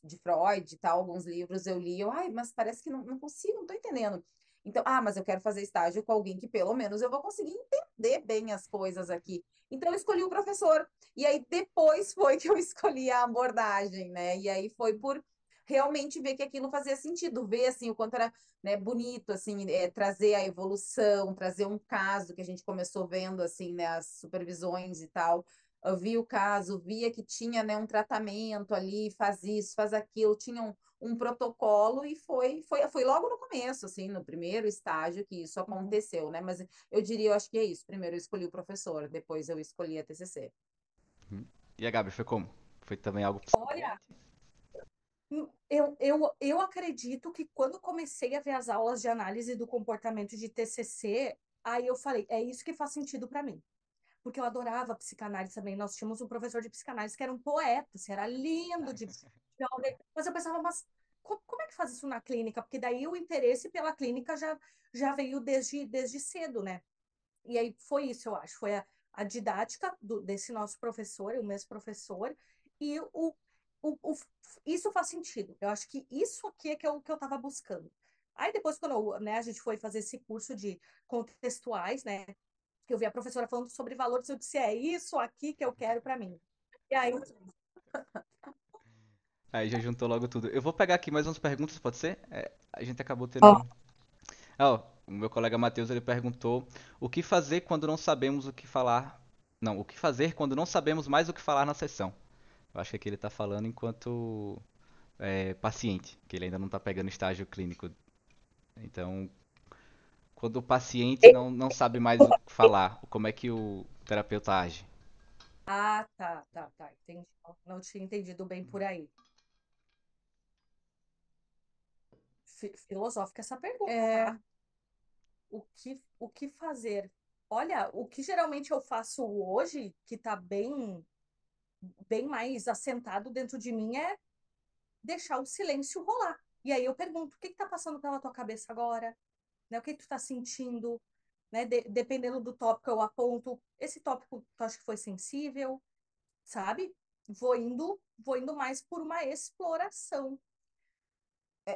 de Freud e tal, alguns livros eu li, mas parece que não consigo, não estou entendendo. Então, mas eu quero fazer estágio com alguém que pelo menos eu vou conseguir entender bem as coisas aqui. Então, eu escolhi o professor. E aí, depois foi que eu escolhi a abordagem, né? E aí foi por realmente ver que aquilo fazia sentido, ver, assim, o quanto era, né, bonito, assim, trazer a evolução, trazer um caso que a gente começou vendo, assim, né, as supervisões e tal. Eu vi o caso, via que tinha, né, um tratamento ali, faz isso, faz aquilo, tinha um protocolo e foi logo no começo, assim, no primeiro estágio que isso aconteceu, né? Mas eu diria, eu acho que é isso. Primeiro eu escolhi o professor, depois eu escolhi a TCC. Uhum. E a Gabi, foi como? Foi também algo Olha, semelhante? eu acredito que quando eu comecei a ver as aulas de análise do comportamento de TCC, aí eu falei, é isso que faz sentido para mim. Porque eu adorava psicanálise também. Nós tínhamos um professor de psicanálise que era um poeta, assim, era lindo de aula. Mas eu pensava, mas como é que faz isso na clínica? Porque daí o interesse pela clínica já veio desde cedo, né? E aí foi isso, eu acho. Foi a didática desse nosso professor, o mesmo professor, e isso faz sentido. Eu acho que isso aqui é que eu estava buscando. Aí depois, quando né, a gente foi fazer esse curso de contextuais, né? Que eu vi a professora falando sobre valores, eu disse, é isso aqui que eu quero para mim. E aí, Aí já juntou logo tudo. Eu vou pegar aqui mais umas perguntas, pode ser? a gente acabou Ó, tendo. Ó, o meu colega Matheus ele perguntou o que fazer quando não sabemos o que falar. Não, o que fazer quando não sabemos mais o que falar na sessão. Eu acho que aqui ele está falando enquanto paciente, que ele ainda não está pegando estágio clínico. Então, quando o paciente não sabe mais o que falar, como é que o terapeuta age? ah, tá, entendi. Não tinha entendido bem por aí. Filosófica essa pergunta, É, tá? O que fazer? Olha, o que geralmente eu faço hoje, que tá bem mais assentado dentro de mim, é deixar o silêncio rolar. E aí eu pergunto, o que está passando pela tua cabeça agora? Né? O que tu está sentindo? Né? Dependendo do tópico, eu aponto. Esse tópico, tu acha que foi sensível? Sabe? Vou indo mais por uma exploração.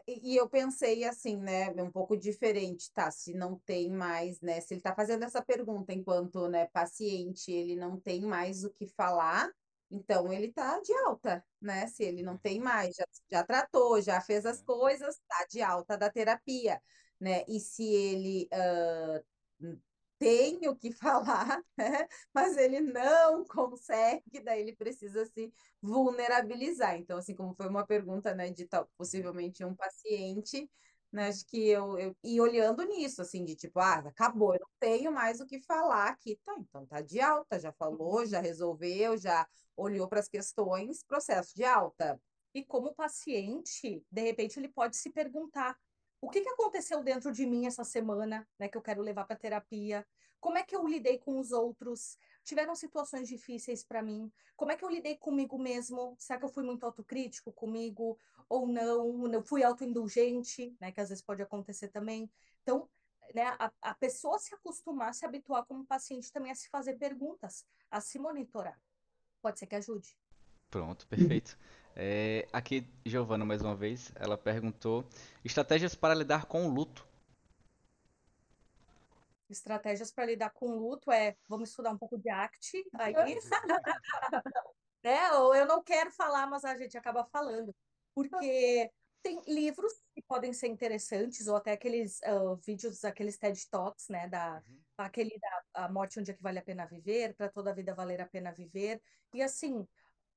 e eu pensei assim, né, um pouco diferente, tá? Se não tem mais, né? Se ele está fazendo essa pergunta enquanto, né, paciente, ele não tem mais o que falar, então ele está de alta, né? Se ele não tem mais, já tratou, já fez as coisas, tá de alta da terapia, né? E se ele tem o que falar, né? Mas ele não consegue, daí ele precisa se vulnerabilizar. Então, assim, como foi uma pergunta, né, de possivelmente um paciente, né, acho que e olhando nisso, assim, de tipo, ah, acabou, eu não tenho mais o que falar aqui. Tá, então tá de alta, já falou, já resolveu, já olhou para as questões, processo de alta. E como paciente, de repente ele pode se perguntar: o que aconteceu dentro de mim essa semana, né, que eu quero levar para terapia? Como é que eu lidei com os outros? Tiveram situações difíceis para mim? Como é que eu lidei comigo mesmo? Será que eu fui muito autocrítico comigo ou não? Eu fui autoindulgente, né, que às vezes pode acontecer também. Então, né, a pessoa se acostumar, se habituar como paciente também a se fazer perguntas, a se monitorar. Pode ser que ajude. Pronto, perfeito. Aqui, Giovana, mais uma vez, ela perguntou estratégias para lidar com o luto. Estratégias para lidar com o luto é, vamos estudar um pouco de ACT, aí, né? Ou eu não quero falar, mas a gente acaba falando. Porque tem livros que podem ser interessantes, ou até aqueles vídeos, aqueles TED Talks, né? Aquele da A Morte um Dia que Vale a Pena Viver, para toda a vida valer a pena viver. E assim,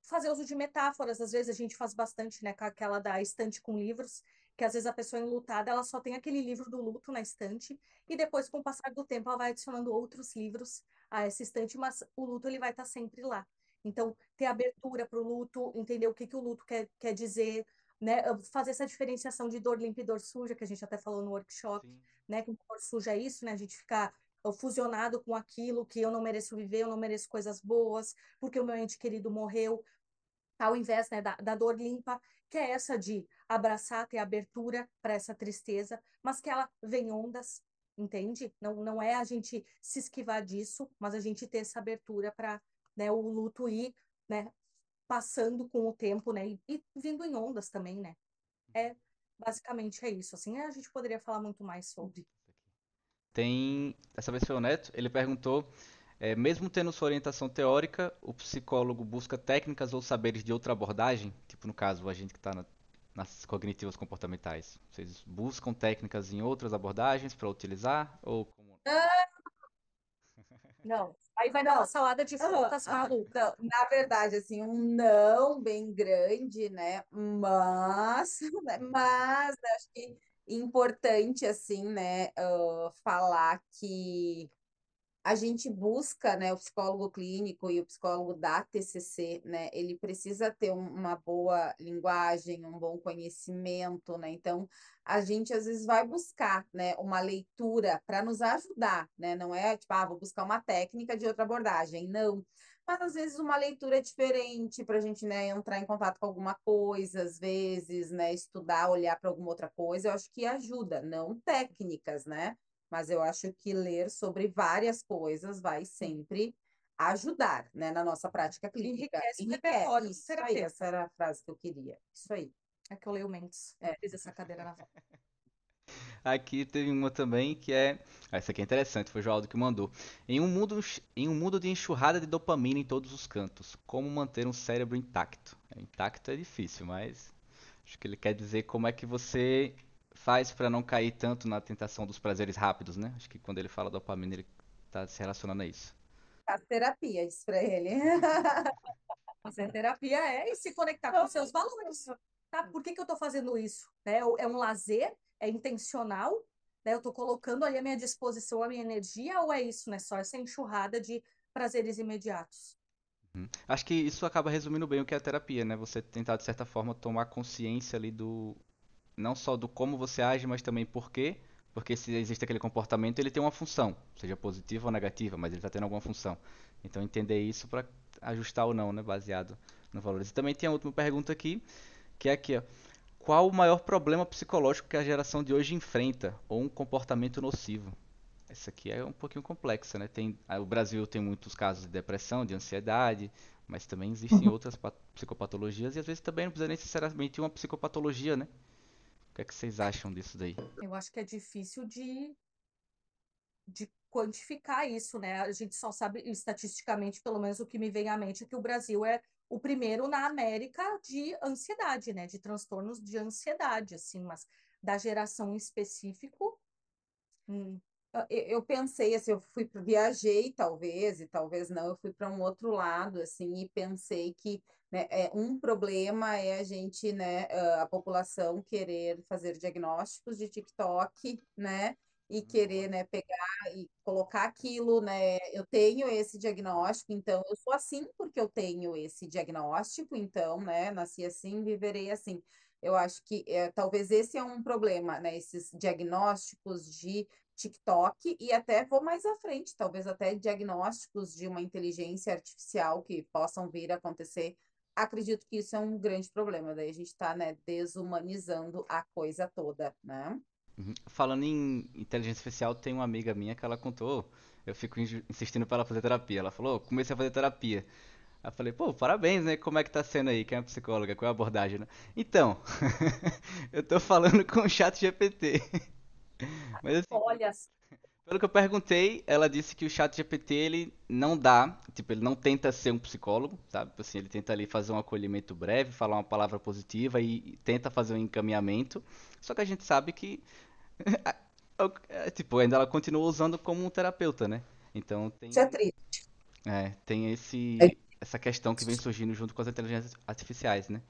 fazer uso de metáforas, às vezes a gente faz bastante, né? Com aquela da estante com livros, que às vezes a pessoa enlutada, ela só tem aquele livro do luto na estante, e depois, com o passar do tempo, ela vai adicionando outros livros a essa estante, mas o luto ele vai estar sempre lá. Então, ter abertura para o luto, entender o que o luto quer dizer, né? Fazer essa diferenciação de dor limpa e dor suja, que a gente até falou no workshop, Sim. né? Que dor suja é isso, né? A gente ficar fusionado com aquilo que eu não mereço viver, eu não mereço coisas boas, porque o meu ente querido morreu, ao invés, né, da dor limpa, que é essa de abraçar, ter abertura para essa tristeza, mas que ela vem ondas, entende? Não é a gente se esquivar disso, mas a gente ter essa abertura para, né, o luto ir, né, passando com o tempo, né, e vindo em ondas também, né? É, basicamente é isso, assim, a gente poderia falar muito mais sobre. Dessa vez foi o Neto, ele perguntou, mesmo tendo sua orientação teórica, o psicólogo busca técnicas ou saberes de outra abordagem? Tipo, no caso, a gente que está nas cognitivas comportamentais. Vocês buscam técnicas em outras abordagens para utilizar? Ou como... Não, aí vai dar uma salada de frutas maluca. Não, na verdade, assim, um não bem grande, né? Mas, mas acho que importante, assim, né, falar que a gente busca, né, o psicólogo clínico e o psicólogo da TCC, né, ele precisa ter uma boa linguagem, um bom conhecimento, né, então a gente às vezes vai buscar, né, uma leitura para nos ajudar, né, não é tipo, ah, vou buscar uma técnica de outra abordagem, não, mas às vezes uma leitura diferente para a gente, né, entrar em contato com alguma coisa, às vezes, né, estudar, olhar para alguma outra coisa, eu acho que ajuda, não técnicas, né, mas eu acho que ler sobre várias coisas vai sempre ajudar, né, na nossa prática clínica. Enriquece o repertório Isso aí, terapêutico. essa era a frase que eu queria. Isso aí. É que eu leio Mendes, É. fiz essa cadeira na volta. Aqui teve uma também que essa aqui é interessante, foi o Joaldo que mandou. Em um mundo de enxurrada de dopamina em todos os cantos, como manter um cérebro intacto? Intacto é difícil, mas acho que ele quer dizer como é que você faz para não cair tanto na tentação dos prazeres rápidos, né? Acho que quando ele fala dopamina, ele tá se relacionando a isso. Faz terapia, diz pra ele. Fazer terapia é e se conectar com seus valores. Tá? Por que que eu estou fazendo isso? Né? É um lazer? É intencional? Né? Eu estou colocando ali à minha disposição a minha energia ou é isso, né? Só essa enxurrada de prazeres imediatos? Acho que isso acaba resumindo bem o que é a terapia, né? Você tentar, de certa forma, tomar consciência ali do, não só do como você age, mas também por quê. Porque se existe aquele comportamento, ele tem uma função, seja positiva ou negativa, mas ele está tendo alguma função. Então entender isso para ajustar ou não, né? Baseado nos valores. E também tem a última pergunta aqui, que é aqui, ó. Qual o maior problema psicológico que a geração de hoje enfrenta, ou um comportamento nocivo? Essa aqui é um pouquinho complexa, né? O Brasil tem muitos casos de depressão, de ansiedade, mas também existem outras psicopatologias e às vezes também não precisa necessariamente uma psicopatologia, né? O que é que vocês acham disso daí? Eu acho que é difícil de quantificar isso, né? A gente só sabe, estatisticamente, pelo menos o que me vem à mente, é que o Brasil é o primeiro na América de ansiedade, né? De transtornos de ansiedade, assim, mas da geração em específico, hum, Eu pensei assim, viajei talvez, e talvez não, eu fui para um outro lado, assim, e pensei que né, um problema é a gente, né, a população querer fazer diagnósticos de TikTok, né, e querer, né, pegar e colocar aquilo, né, eu tenho esse diagnóstico, então eu sou assim porque eu tenho esse diagnóstico, então, né, nasci assim, viverei assim. Eu acho que talvez esse é um problema, né, esses diagnósticos de TikTok e até vou mais à frente, talvez até diagnósticos de uma inteligência artificial que possam vir a acontecer. Acredito que isso é um grande problema. Daí a gente está, né, desumanizando a coisa toda, né? Uhum. Falando em inteligência artificial, tem uma amiga minha que ela contou, eu fico insistindo pra ela fazer terapia. Ela falou, comecei a fazer terapia. Aí eu falei, pô, parabéns, né? Como é que tá sendo aí? Quem é a psicóloga? Qual é a abordagem, né? Então, eu tô falando com o chat GPT. Mas assim, olha, pelo que eu perguntei, ela disse que o chat GPT ele não dá, tipo, ele não tenta ser um psicólogo, sabe? Tipo assim, ele tenta ali fazer um acolhimento breve, falar uma palavra positiva e tenta fazer um encaminhamento. Só que a gente sabe que, tipo, ainda ela continua usando como um terapeuta, né? Então Isso é tem, triste. tem É essa questão que vem surgindo junto com as inteligências artificiais, né?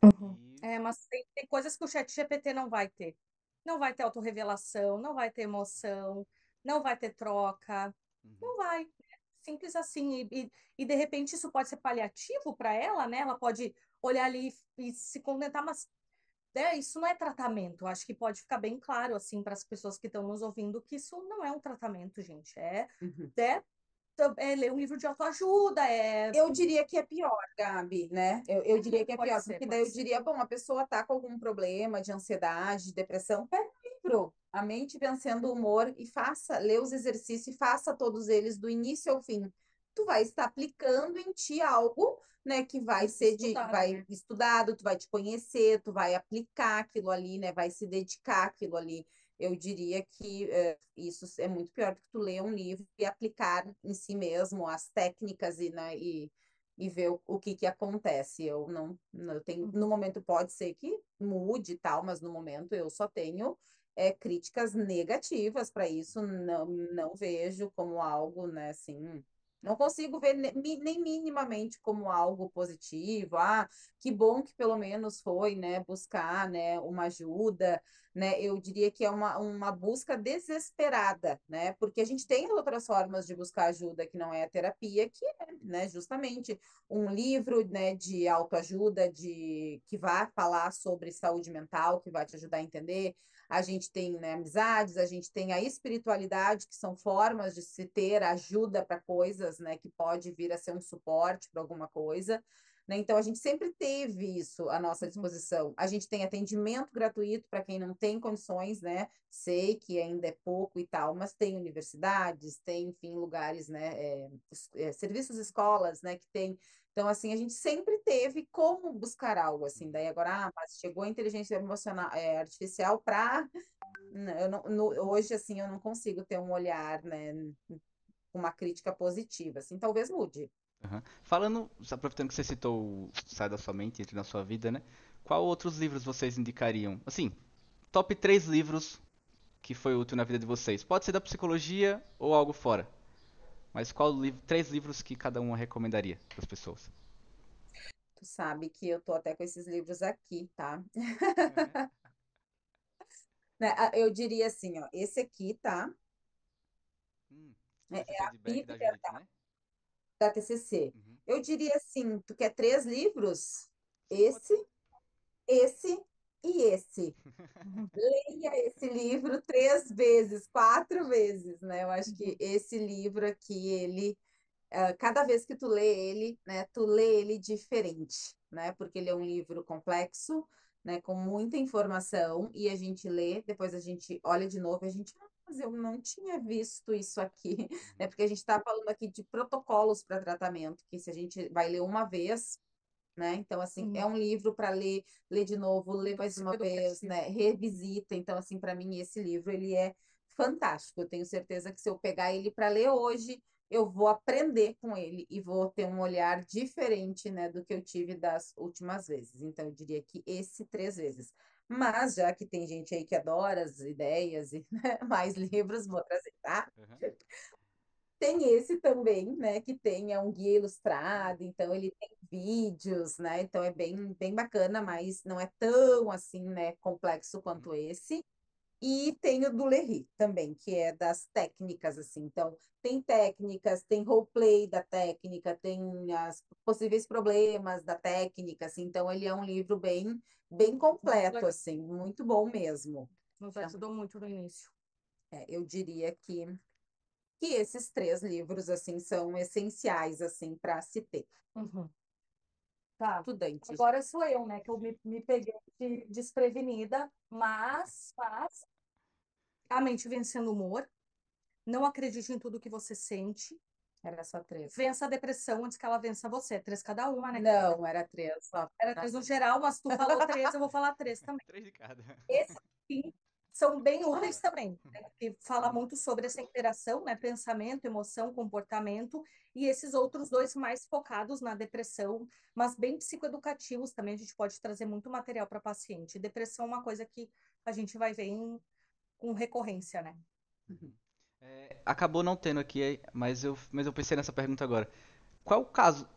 uhum. E, Mas tem coisas que o chat GPT não vai ter. Não vai ter autorrevelação, não vai ter emoção, não vai ter troca, uhum, não vai. Simples assim. E de repente isso pode ser paliativo para ela, né? Ela pode olhar ali e se contentar, mas isso não é tratamento. Acho que pode ficar bem claro assim para as pessoas que estão nos ouvindo que isso não é um tratamento, gente. Uhum. É, é ler um livro de autoajuda, Eu diria que é pior, Gabi, né? Eu diria que é pode pior, ser, porque daí pode eu ser. diria, bom, a pessoa tá com algum problema de ansiedade, de depressão, pega um livro, A Mente Vencendo o Humor, e faça, lê os exercícios e faça todos eles do início ao fim. Tu vai estar aplicando em ti algo, né, que vai ser Estudado, vai né? estudado, tu vai te conhecer, tu vai aplicar aquilo ali, né, vai se dedicar àquilo ali. Eu diria que isso é muito pior do que tu ler um livro e aplicar em si mesmo as técnicas né, e ver o que que acontece. Eu não eu tenho, no Uhum. momento pode ser que mude e tal, mas no momento eu só tenho críticas negativas para isso, não vejo como algo, né, assim, não consigo ver nem minimamente como algo positivo. Ah, que bom que pelo menos foi, né, buscar, né, uma ajuda, né? Eu diria que é uma busca desesperada, né? Porque a gente tem outras formas de buscar ajuda que não é a terapia, que é, né, justamente um livro, né, de autoajuda, que vai falar sobre saúde mental, que vai te ajudar a entender. A gente tem, né, amizades, a gente tem a espiritualidade, que são formas de se ter ajuda para coisas, né, que pode vir a ser um suporte para alguma coisa. Né? Então, a gente sempre teve isso à nossa Uhum. disposição. A gente tem atendimento gratuito para quem não tem condições, né? Sei que ainda é pouco e tal, mas tem universidades, tem, enfim, lugares, né? Serviços escolas, né? Que tem. Então, assim, a gente sempre teve como buscar algo, assim. Daí agora, mas chegou a inteligência emocional, artificial para... Eu não, hoje, assim, eu não consigo ter um olhar, né? Uma crítica positiva, assim, talvez mude. aham. Falando, aproveitando que você citou o Sai da Sua Mente, Entre na Sua Vida, né? Qual outros livros vocês indicariam? Assim, top 3 livros que foi útil na vida de vocês. Pode ser da psicologia ou algo fora. Mas qual livro, 3 livros que cada um recomendaria para as pessoas? Tu sabe que eu tô até com esses livros aqui, tá? Né, eu diria assim, ó, esse aqui, tá? É TCC a de Beck da Bíblia Judith, né? da TCC. Uhum. Eu diria assim, tu quer 3 livros? Sim, pode Esse, ser. esse e esse. Leia esse livro 3 vezes, 4 vezes, né? Eu acho que esse livro aqui, ele cada vez que tu lê ele, né, tu lê ele diferente, né? Porque ele é um livro complexo, né, com muita informação e a gente lê, depois a gente olha de novo e a gente, mas eu não tinha visto isso aqui, né? Uhum. Porque a gente está falando aqui de protocolos para tratamento, que se a gente vai ler uma vez, né? Então, assim, é um livro para ler, ler de novo, ler mais uma vez, né? Revisita. Então, assim, para mim, esse livro, ele é fantástico. Eu tenho certeza que se eu pegar ele para ler hoje, eu vou aprender com ele e vou ter um olhar diferente, né, do que eu tive das últimas vezes. Então, eu diria que esse 3 vezes. Mas, já que tem gente aí que adora as ideias e né, mais livros, vou trazer, tá? Uhum. Tem esse também, né, que tem um guia ilustrado, então ele tem vídeos, né, então é bem, bem bacana, mas não é tão assim, né, complexo Uhum. quanto esse. E tem o do Lerry também, que é das técnicas, assim, então tem técnicas, tem roleplay da técnica, tem os possíveis problemas da técnica, assim, então ele é um livro bem, bem completo, assim, muito bom mesmo. Nos ajudou muito no início. Eu diria que esses 3 livros assim são essenciais assim para se ter. Uhum. Tá. Estudante. Agora sou eu, né? Que eu me peguei desprevenida, mas a mente vencendo o humor. Não acredite em tudo que você sente. Era só 3. Vença a depressão antes que ela vença você. 3 cada uma, né? Não, era 3 só. Era 3 no geral, mas tu falou 3, eu vou falar 3 também. 3 de cada. Esses sim, são bem úteis também, né? Porque fala Sim. muito sobre essa interação, né? Pensamento, emoção, comportamento, e esses outros 2 mais focados na depressão, mas bem psicoeducativos também. A gente pode trazer muito material para paciente. Depressão é uma coisa que a gente vai ver com recorrência, né? Uhum. Acabou não tendo aqui, mas eu pensei nessa pergunta agora. Qual o caso,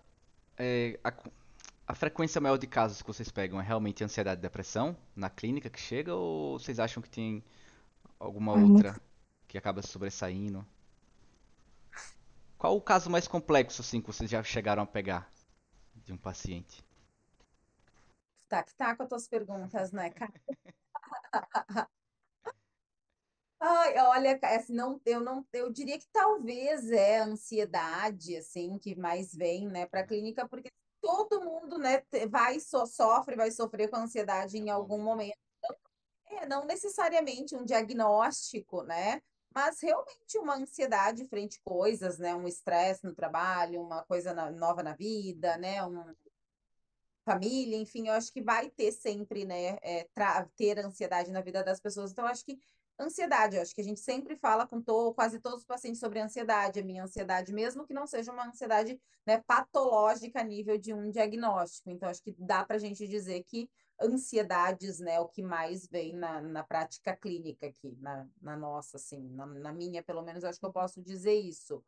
a frequência maior de casos que vocês pegam é realmente ansiedade e depressão na clínica que chega ou vocês acham que tem alguma Ai, muito. outra que acaba sobressaindo? Qual o caso mais complexo assim que vocês já chegaram a pegar de um paciente? Tá, que tá com as tuas perguntas, né, cara? Ai, olha, assim, não, eu diria que talvez é a ansiedade, assim, que mais vem, né, para a Uhum. clínica, porque todo mundo, né, sofre, vai sofrer com ansiedade Em em algum algum momento, né? momento. Não necessariamente um diagnóstico, né? Mas realmente uma ansiedade frente a coisas, né? Um estresse no trabalho, uma coisa nova na vida, Uhum. né? Uma família, enfim, eu acho que vai ter sempre, né? Ter ansiedade na vida das pessoas. Então, eu acho que ansiedade, eu acho que a gente sempre fala com quase todos os pacientes sobre ansiedade, a minha ansiedade, mesmo que não seja uma ansiedade, né, patológica a nível de um diagnóstico. Então, acho que dá para a gente dizer que ansiedades, né, é o que mais vem na prática clínica aqui, na nossa, assim, na minha, pelo menos, eu acho que eu posso dizer isso.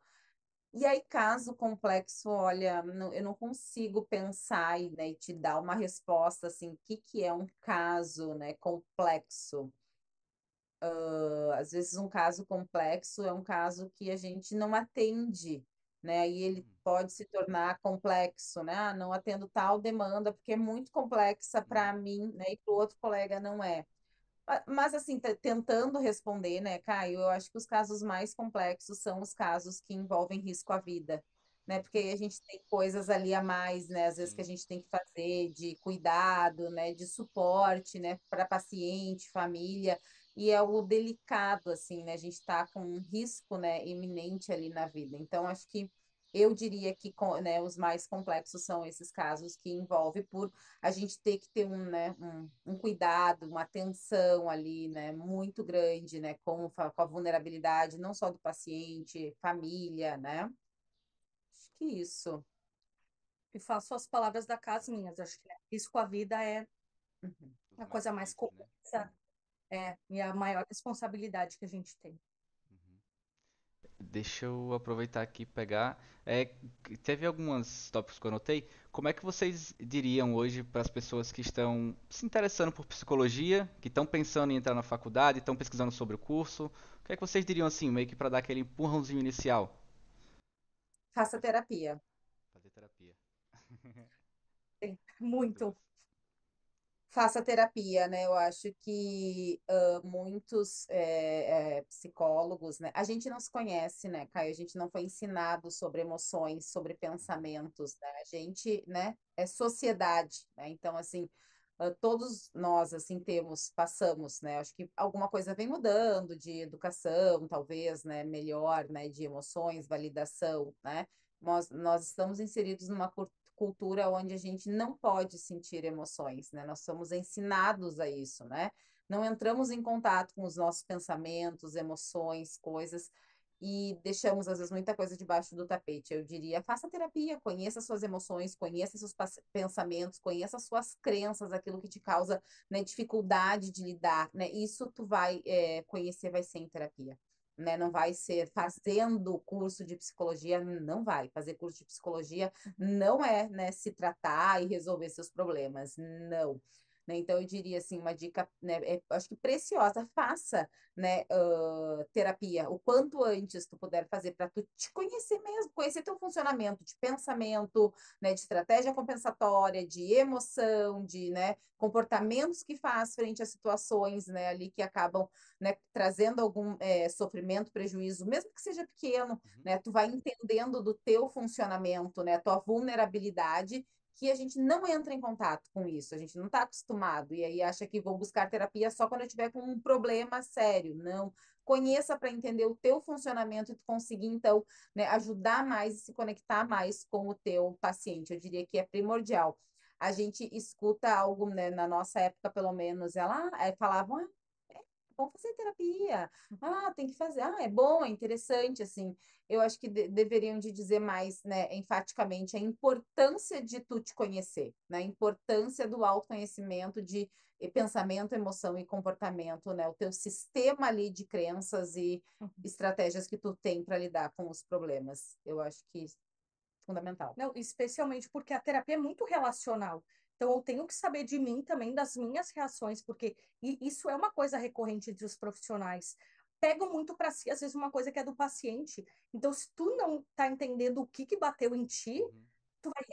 E aí, caso complexo, olha, eu não consigo pensar né, e te dar uma resposta assim, o que que é um caso, né, complexo? Às vezes um caso complexo é um caso que a gente não atende, né? E ele pode se tornar complexo, né? Ah, não atendo tal demanda porque é muito complexa Uhum. para mim, né? E para o outro colega não é. Mas, assim, tentando responder, né, Caio, eu acho que os casos mais complexos são os casos que envolvem risco à vida, né? Porque aí a gente tem coisas ali a mais, né? Às vezes que Sim. a gente tem que fazer de cuidado, né? De suporte, né? Para paciente, família. E é o delicado, assim, né? A gente está com um risco, né? Iminente ali na vida. Então, acho que eu diria que né, os mais complexos são esses casos que envolvem por a gente ter que ter né, um cuidado, uma atenção ali, né, muito grande, né, com a vulnerabilidade, não só do paciente, família, né? Acho que isso. E faço as palavras da casa minhas. Acho que risco à vida é Os a mais coisa mais críticos, né? complexa e a maior responsabilidade que a gente tem. Deixa eu aproveitar aqui e pegar. Teve alguns tópicos que eu anotei. Como é que vocês diriam hoje para as pessoas que estão se interessando por psicologia, que estão pensando em entrar na faculdade, estão pesquisando sobre o curso? O que é que vocês diriam assim, meio que para dar aquele empurrãozinho inicial? Faça terapia. Fazer terapia. Muito Muito. massa. Faça terapia, né? Eu acho que muitos psicólogos, né? A gente não se conhece, né, Caio? A gente não foi ensinado sobre emoções, sobre pensamentos, né? A gente, né, é sociedade, né? Então, assim, todos nós, assim, passamos, né? Acho que alguma coisa vem mudando de educação, talvez, né? Melhor, né? De emoções, validação, né? Nós estamos inseridos numa cultura onde a gente não pode sentir emoções, né? Nós somos ensinados a isso, né? Não entramos em contato com os nossos pensamentos, emoções, coisas, e deixamos, às vezes, muita coisa debaixo do tapete. Eu diria, faça terapia, conheça suas emoções, conheça seus pensamentos, conheça suas crenças, aquilo que te causa, né, dificuldade de lidar, né? Isso tu vai conhecer, vai ser em terapia. Né, não vai ser fazendo curso de psicologia, não vai. Fazer curso de psicologia não é, né, se tratar e resolver seus problemas, não. Né? Então, eu diria assim, uma dica, né, acho que preciosa, faça, né, terapia o quanto antes tu puder fazer para tu te conhecer mesmo, conhecer teu funcionamento de pensamento, né, de estratégia compensatória, de emoção, de, né, comportamentos que faz frente a situações, né, ali que acabam, né, trazendo algum sofrimento, prejuízo, mesmo que seja pequeno, Uhum. né, tu vai entendendo do teu funcionamento, né, a tua vulnerabilidade, que a gente não entra em contato com isso, a gente não está acostumado, e aí acha que vou buscar terapia só quando eu tiver com um problema sério, não. Conheça para entender o teu funcionamento e tu conseguir, então, né, ajudar mais e se conectar mais com o teu paciente. Eu diria que é primordial. A gente escuta algo, né, na nossa época, pelo menos, falavam, vamos fazer terapia. Ah, tem que fazer. Ah, é bom, é interessante, assim. Eu acho que deveriam de dizer mais, né, enfaticamente a importância de tu te conhecer, né? A importância do autoconhecimento de pensamento, emoção e comportamento, né? O teu sistema ali de crenças e estratégias que tu tem para lidar com os problemas. Eu acho que isso é fundamental. Não, especialmente porque a terapia é muito relacional. Então, eu tenho que saber de mim também, das minhas reações, porque isso é uma coisa recorrente entre os profissionais. Pegam muito para si, às vezes, uma coisa que é do paciente. Então, se tu não tá entendendo o que bateu em ti, Uhum. tu vai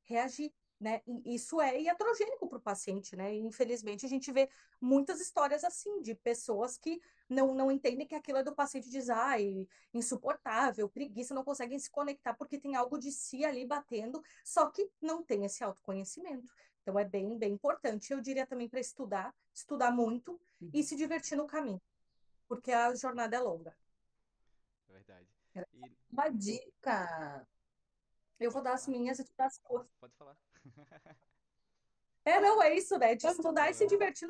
reagir, né? E isso é iatrogênico para o paciente, né? E, infelizmente, a gente vê muitas histórias assim, de pessoas que não entendem que aquilo é do paciente, diz, ai, insuportável, preguiça, não conseguem se conectar porque tem algo de si ali batendo, só que não tem esse autoconhecimento. Então, é bem importante. Eu diria também para estudar muito e se divertir no caminho, porque a jornada é longa. É verdade. Era E uma dica. Eu vou pode dar as falar? minhas e tu dá as tuas. Pode falar. Não, é isso, né? De estudar e se Aham. divertir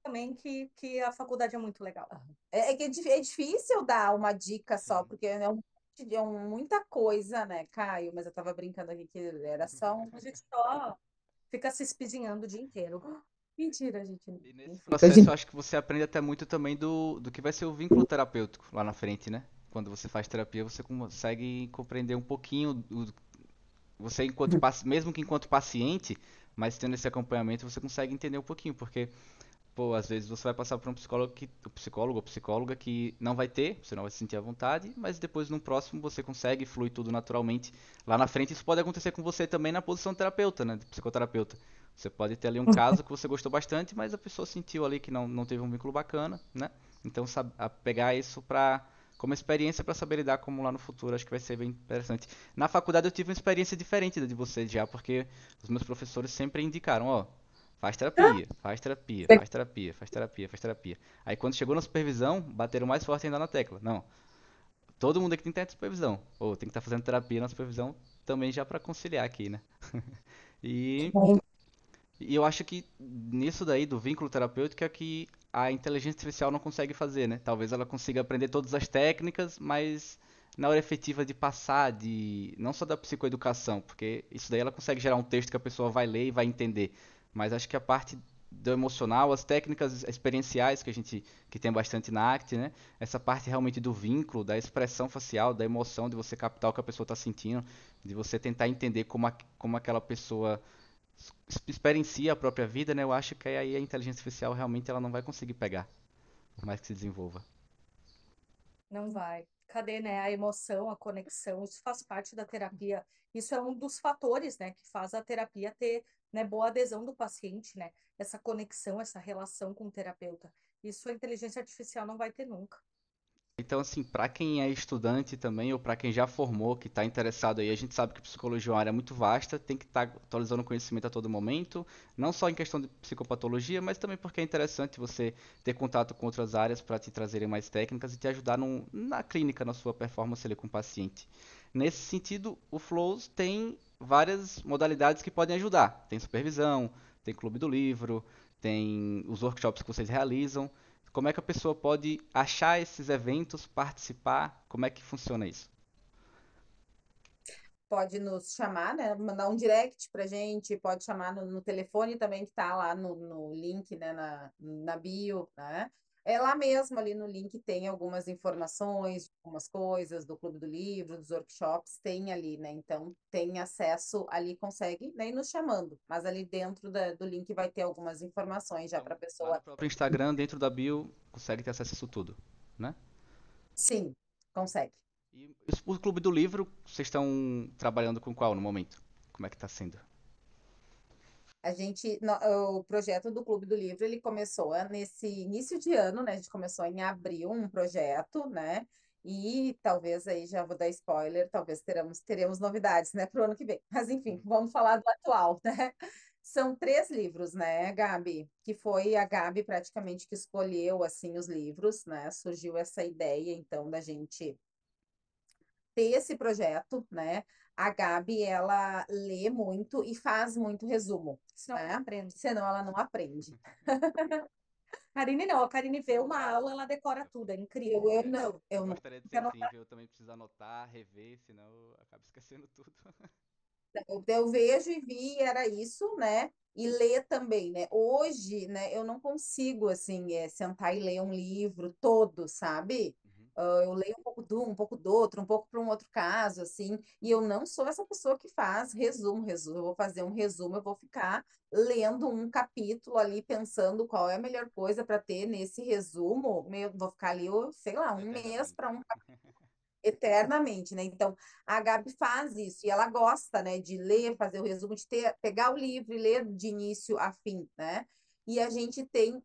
também, que a faculdade é muito legal. É difícil dar uma dica só, Sim. porque muita coisa, né, Caio? Mas eu tava brincando aqui que era só um. A gente só fica se espizinhando o dia inteiro. Mentira, gente. E nesse Enfim. A processo eu gente acho que você aprende até muito também do que vai ser o vínculo terapêutico lá na frente, né? Quando você faz terapia, você consegue compreender um pouquinho você mesmo que enquanto paciente, mas tendo esse acompanhamento, você consegue entender um pouquinho, porque pô, às vezes você vai passar por um psicólogo o psicólogo ou psicóloga que não vai ter, você não vai se sentir à vontade, mas depois no próximo você consegue, flui tudo naturalmente. Lá na frente isso pode acontecer com você também na posição de terapeuta, né, de psicoterapeuta. Você pode ter ali um caso que você gostou bastante, mas a pessoa sentiu ali que não teve um vínculo bacana, né? Então pegar isso como experiência para saber lidar como lá no futuro, acho que vai ser bem interessante. Na faculdade eu tive uma experiência diferente da de você já, porque os meus professores sempre indicaram, ó, faz terapia, faz terapia, faz terapia, faz terapia, faz terapia. Aí quando chegou na supervisão, bateram mais forte ainda na tecla. Não, todo mundo aqui tem que ter supervisão. Ou tem que estar fazendo terapia na supervisão também já para conciliar aqui, né? E, e eu acho que nisso daí do vínculo terapêutico é que a inteligência artificial não consegue fazer, né? Talvez ela consiga aprender todas as técnicas, mas na hora efetiva de passar, de não só da psicoeducação, porque isso daí ela consegue gerar um texto que a pessoa vai ler e vai entender, mas acho que a parte do emocional, as técnicas experienciais que tem bastante na ACT, né? Essa parte realmente do vínculo, da expressão facial, da emoção, de você captar o que a pessoa está sentindo, de você tentar entender como aquela pessoa experiencia a própria vida, né? Eu acho que aí a inteligência artificial realmente ela não vai conseguir pegar, por mais que se desenvolva. Não vai. Cadê, né, a emoção, a conexão? Isso faz parte da terapia. Isso é um dos fatores, né, que faz a terapia ter, né, boa adesão do paciente, né? Essa conexão, essa relação com o terapeuta. Isso a inteligência artificial não vai ter nunca. Então, assim, para quem é estudante também, ou para quem já formou, que está interessado aí, a gente sabe que psicologia é uma área muito vasta, tem que estar atualizando conhecimento a todo momento, não só em questão de psicopatologia, mas também porque é interessante você ter contato com outras áreas para te trazerem mais técnicas e te ajudar na clínica, na sua performance ali com o paciente. Nesse sentido, o Flows tem várias modalidades que podem ajudar. Tem supervisão, tem clube do livro, tem os workshops que vocês realizam. Como é que a pessoa pode achar esses eventos, participar? Como é que funciona isso? Pode nos chamar, né? Mandar um direct pra gente, pode chamar no telefone também, que tá lá no link, né? Na bio, né? É lá mesmo, ali no link, tem algumas informações, algumas coisas do Clube do Livro, dos workshops, tem ali, né? Então, tem acesso ali, consegue, né? Ir nos chamando. Mas ali dentro do link vai ter algumas informações já Então, para a lá no pessoa. próprio Instagram, dentro da bio, consegue ter acesso a isso tudo, né? Sim, consegue. E o Clube do Livro, vocês estão trabalhando com qual no momento? Como é que está sendo? O projeto do Clube do Livro, ele começou nesse início de ano, né? A gente começou em abril um projeto, né? E talvez aí já vou dar spoiler, talvez teremos novidades, né, para o ano que vem. Mas enfim, vamos falar do atual, né? São 3 livros, né, Gabi? Que foi a Gabi praticamente que escolheu assim os livros, né? Surgiu essa ideia então da gente ter esse projeto, né? A Gabi, ela lê muito e faz muito resumo, Senão não né? aprende. Senão ela não aprende. Karine não, a Karine vê uma aula, ela decora tudo, é incrível. Eu não. Gostaria de ser assim, viu? Eu também preciso anotar, rever, senão eu acabo esquecendo tudo. Eu vejo e vi, era isso, né? E ler também, né? Hoje, né, eu não consigo, assim, sentar e ler um livro todo, sabe? Uhum. Eu leio um pouco de um pouco do outro, um pouco para um outro caso, assim, e eu não sou essa pessoa que faz resumo. Eu vou fazer um resumo, eu vou ficar lendo um capítulo ali, pensando qual é a melhor coisa para ter nesse resumo. Vou ficar ali, sei lá, um mês Eternamente. para um eternamente, né? Então, a Gabi faz isso e ela gosta, né, de ler, fazer o resumo, pegar o livro e ler de início a fim, né? E a gente tem,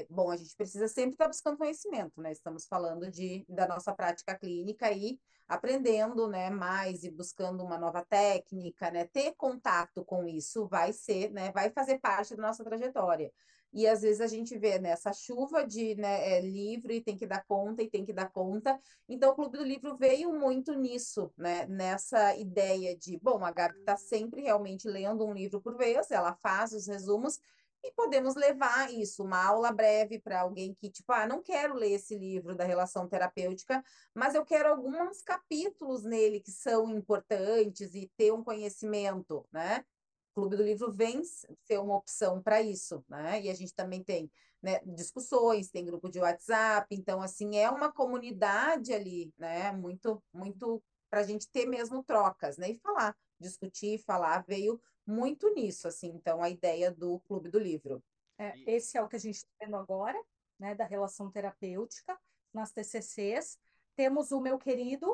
bom, a gente precisa sempre estar buscando conhecimento, né? Estamos falando da nossa prática clínica e aprendendo, né, mais e buscando uma nova técnica, né? Ter contato com isso vai ser, né, vai fazer parte da nossa trajetória. E às vezes a gente vê nessa chuva de, né, livro e tem que dar conta e tem que dar conta, então, o Clube do Livro veio muito nisso, né? Nessa ideia de, bom, a Gabi está sempre realmente lendo um livro por vez, ela faz os resumos e podemos levar isso, uma aula breve para alguém que, tipo, não quero ler esse livro da relação terapêutica, mas eu quero alguns capítulos nele que são importantes e ter um conhecimento, né? O Clube do Livro vem ser uma opção para isso, né? E a gente também tem, né, discussões, tem grupo de WhatsApp, então assim é uma comunidade ali, né? Muito para a gente ter mesmo trocas, né? E falar, discutir, falar veio muito nisso, assim. Então a ideia do Clube do Livro. E, Esse é o que a gente está vendo agora, né, da relação terapêutica nas TCCs. Temos o meu querido,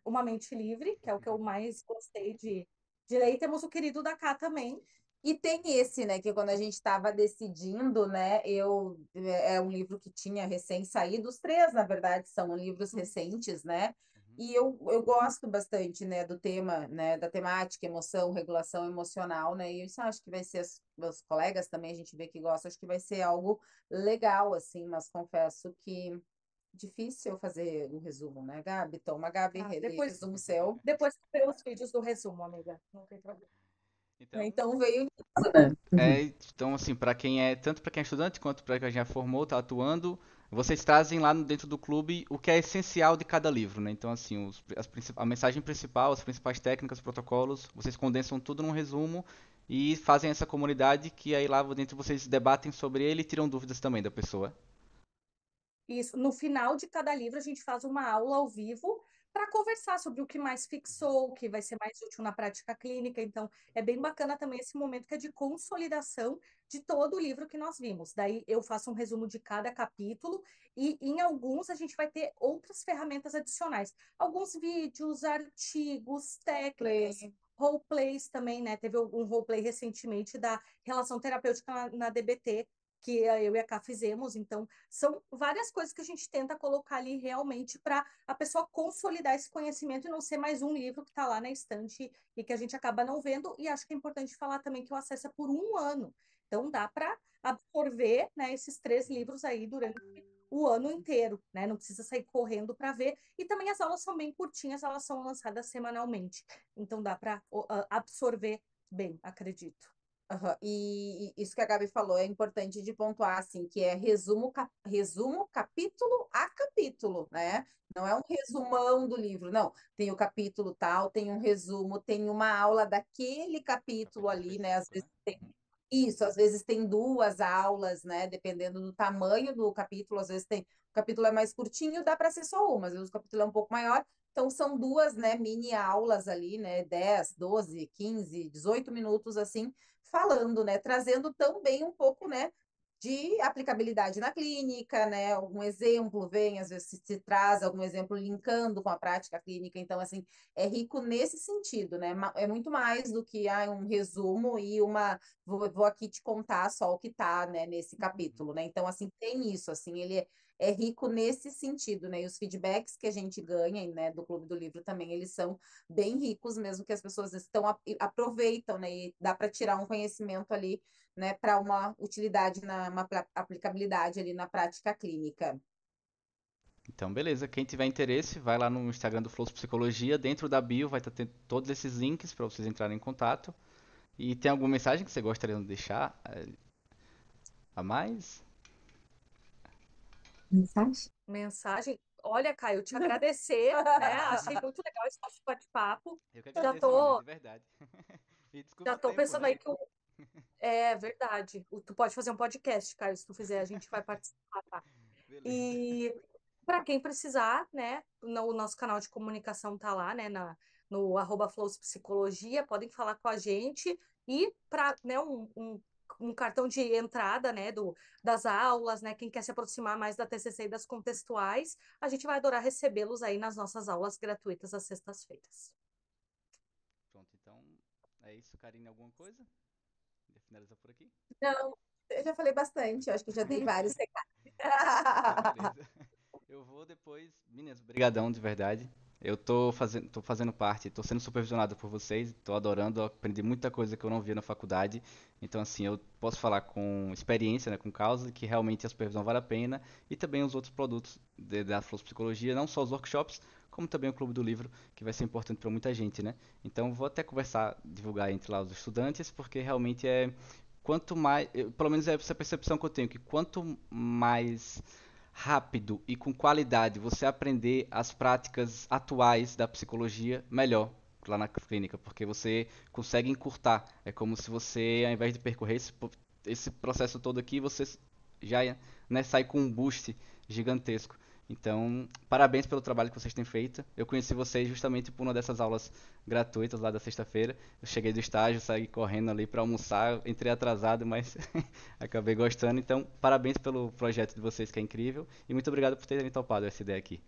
Uma Mente Livre, que é o que eu mais gostei de ler, e temos o querido da Cá também. E tem esse, né, que quando a gente estava decidindo, né, é um livro que tinha recém saído, os 3, na verdade, são livros recentes, né, uhum. e eu gosto bastante, né, do tema, né, da temática, emoção, regulação emocional, né, e isso acho que vai ser, meus colegas também, a gente vê que gosta, acho que vai ser algo legal, assim, mas confesso que difícil eu fazer um resumo, né, Gabi? Toma, Gabi, Depois, resumo seu. depois tu vê os vídeos do resumo, amiga. Não tem problema. Então, Então veio nisso, né? então assim, para quem é tanto para quem é estudante quanto para quem já formou, está atuando, vocês trazem lá dentro do clube o que é essencial de cada livro, né? Então assim, a mensagem principal, as principais técnicas, protocolos, vocês condensam tudo num resumo e fazem essa comunidade que aí lá dentro vocês debatem sobre ele e tiram dúvidas também da pessoa. Isso, no final de cada livro, a gente faz uma aula ao vivo para conversar sobre o que mais fixou, o que vai ser mais útil na prática clínica. Então, é bem bacana também esse momento que é de consolidação de todo o livro que nós vimos. Daí, eu faço um resumo de cada capítulo e em alguns a gente vai ter outras ferramentas adicionais. Alguns vídeos, artigos, técnicas, roleplays também, né? Teve um roleplay recentemente da relação terapêutica na DBT, que eu e a Ká fizemos. Então, são várias coisas que a gente tenta colocar ali realmente para a pessoa consolidar esse conhecimento e não ser mais um livro que está lá na estante e que a gente acaba não vendo. E acho que é importante falar também que o acesso é por um ano. Então, dá para absorver, né, esses 3 livros aí durante o ano inteiro, né? Não precisa sair correndo para ver. E também as aulas são bem curtinhas, elas são lançadas semanalmente. Então, dá para absorver bem, acredito. Aham. E isso que a Gabi falou é importante de pontuar, assim, que é resumo capítulo a capítulo, né? Não é um resumão do livro, não. Tem o capítulo tal, tem um resumo, tem uma aula daquele capítulo Capítulo ali, né? Às específico, né? vezes tem isso, às vezes tem 2 aulas, né? Dependendo do tamanho do capítulo, às vezes tem. O capítulo é mais curtinho, dá para ser só uma, às vezes o capítulo é um pouco maior. Então, são 2, né, mini aulas ali, né, 10, 12, 15, 18 minutos, assim, falando, né, trazendo também um pouco, né, de aplicabilidade na clínica, né, algum exemplo vem, às vezes se traz algum exemplo linkando com a prática clínica, então, assim, é rico nesse sentido, né, é muito mais do que um resumo e vou aqui te contar só o que tá, né, nesse capítulo, né, então, assim, tem isso, assim, ele é rico nesse sentido, né, e os feedbacks que a gente ganha, né, do Clube do Livro também, eles são bem ricos mesmo, que as pessoas aproveitam, né, e dá para tirar um conhecimento ali, né, para uma utilidade, uma aplicabilidade ali na prática clínica. Então, beleza. Quem tiver interesse, vai lá no Instagram do Flows Psicologia. Dentro da bio vai estar todos esses links para vocês entrarem em contato. E tem alguma mensagem que você gostaria de deixar a mais? Mensagem? Mensagem. Olha, Caio, te agradecer, né? Achei muito legal esse nosso bate-papo. Eu que Já agradeço, Miriam, de tô, verdade. E desculpa já o tô tempo, pensando né? aí que é verdade. Tu pode fazer um podcast, Caio, se tu fizer, a gente vai participar, tá? Beleza. E para quem precisar, né? O nosso canal de comunicação tá lá, né? No @flows psicologia, podem falar com a gente e para, né, um cartão de entrada, né, das aulas, né, quem quer se aproximar mais da TCC e das contextuais, a gente vai adorar recebê-los aí nas nossas aulas gratuitas às sextas-feiras. Pronto, então é isso, Karine. Alguma coisa? Já finaliza por aqui? Não, eu já falei bastante, eu acho que já dei vários recados. Então, beleza. Eu vou depois. Meninas, brigadão de verdade. Eu tô fazendo parte, tô sendo supervisionado por vocês, tô adorando, eu aprendi muita coisa que eu não via na faculdade. Então, assim, eu posso falar com experiência, né, com causa, que realmente a supervisão vale a pena. E também os outros produtos da Flow Psicologia, não só os workshops, como também o Clube do Livro, que vai ser importante para muita gente, né? Então, vou até conversar, divulgar entre lá os estudantes, porque realmente quanto mais, pelo menos é essa percepção que eu tenho, que quanto mais rápido e com qualidade você aprender as práticas atuais da psicologia, melhor lá na clínica, porque você consegue encurtar. É como se você, ao invés de percorrer esse processo todo aqui, você já, né, sai com um boost gigantesco. Então, parabéns pelo trabalho que vocês têm feito. Eu conheci vocês justamente por uma dessas aulas gratuitas lá da sexta-feira. Eu cheguei do estágio, saí correndo ali para almoçar, entrei atrasado, mas acabei gostando. Então, parabéns pelo projeto de vocês que é incrível e muito obrigado por terem topado essa ideia aqui.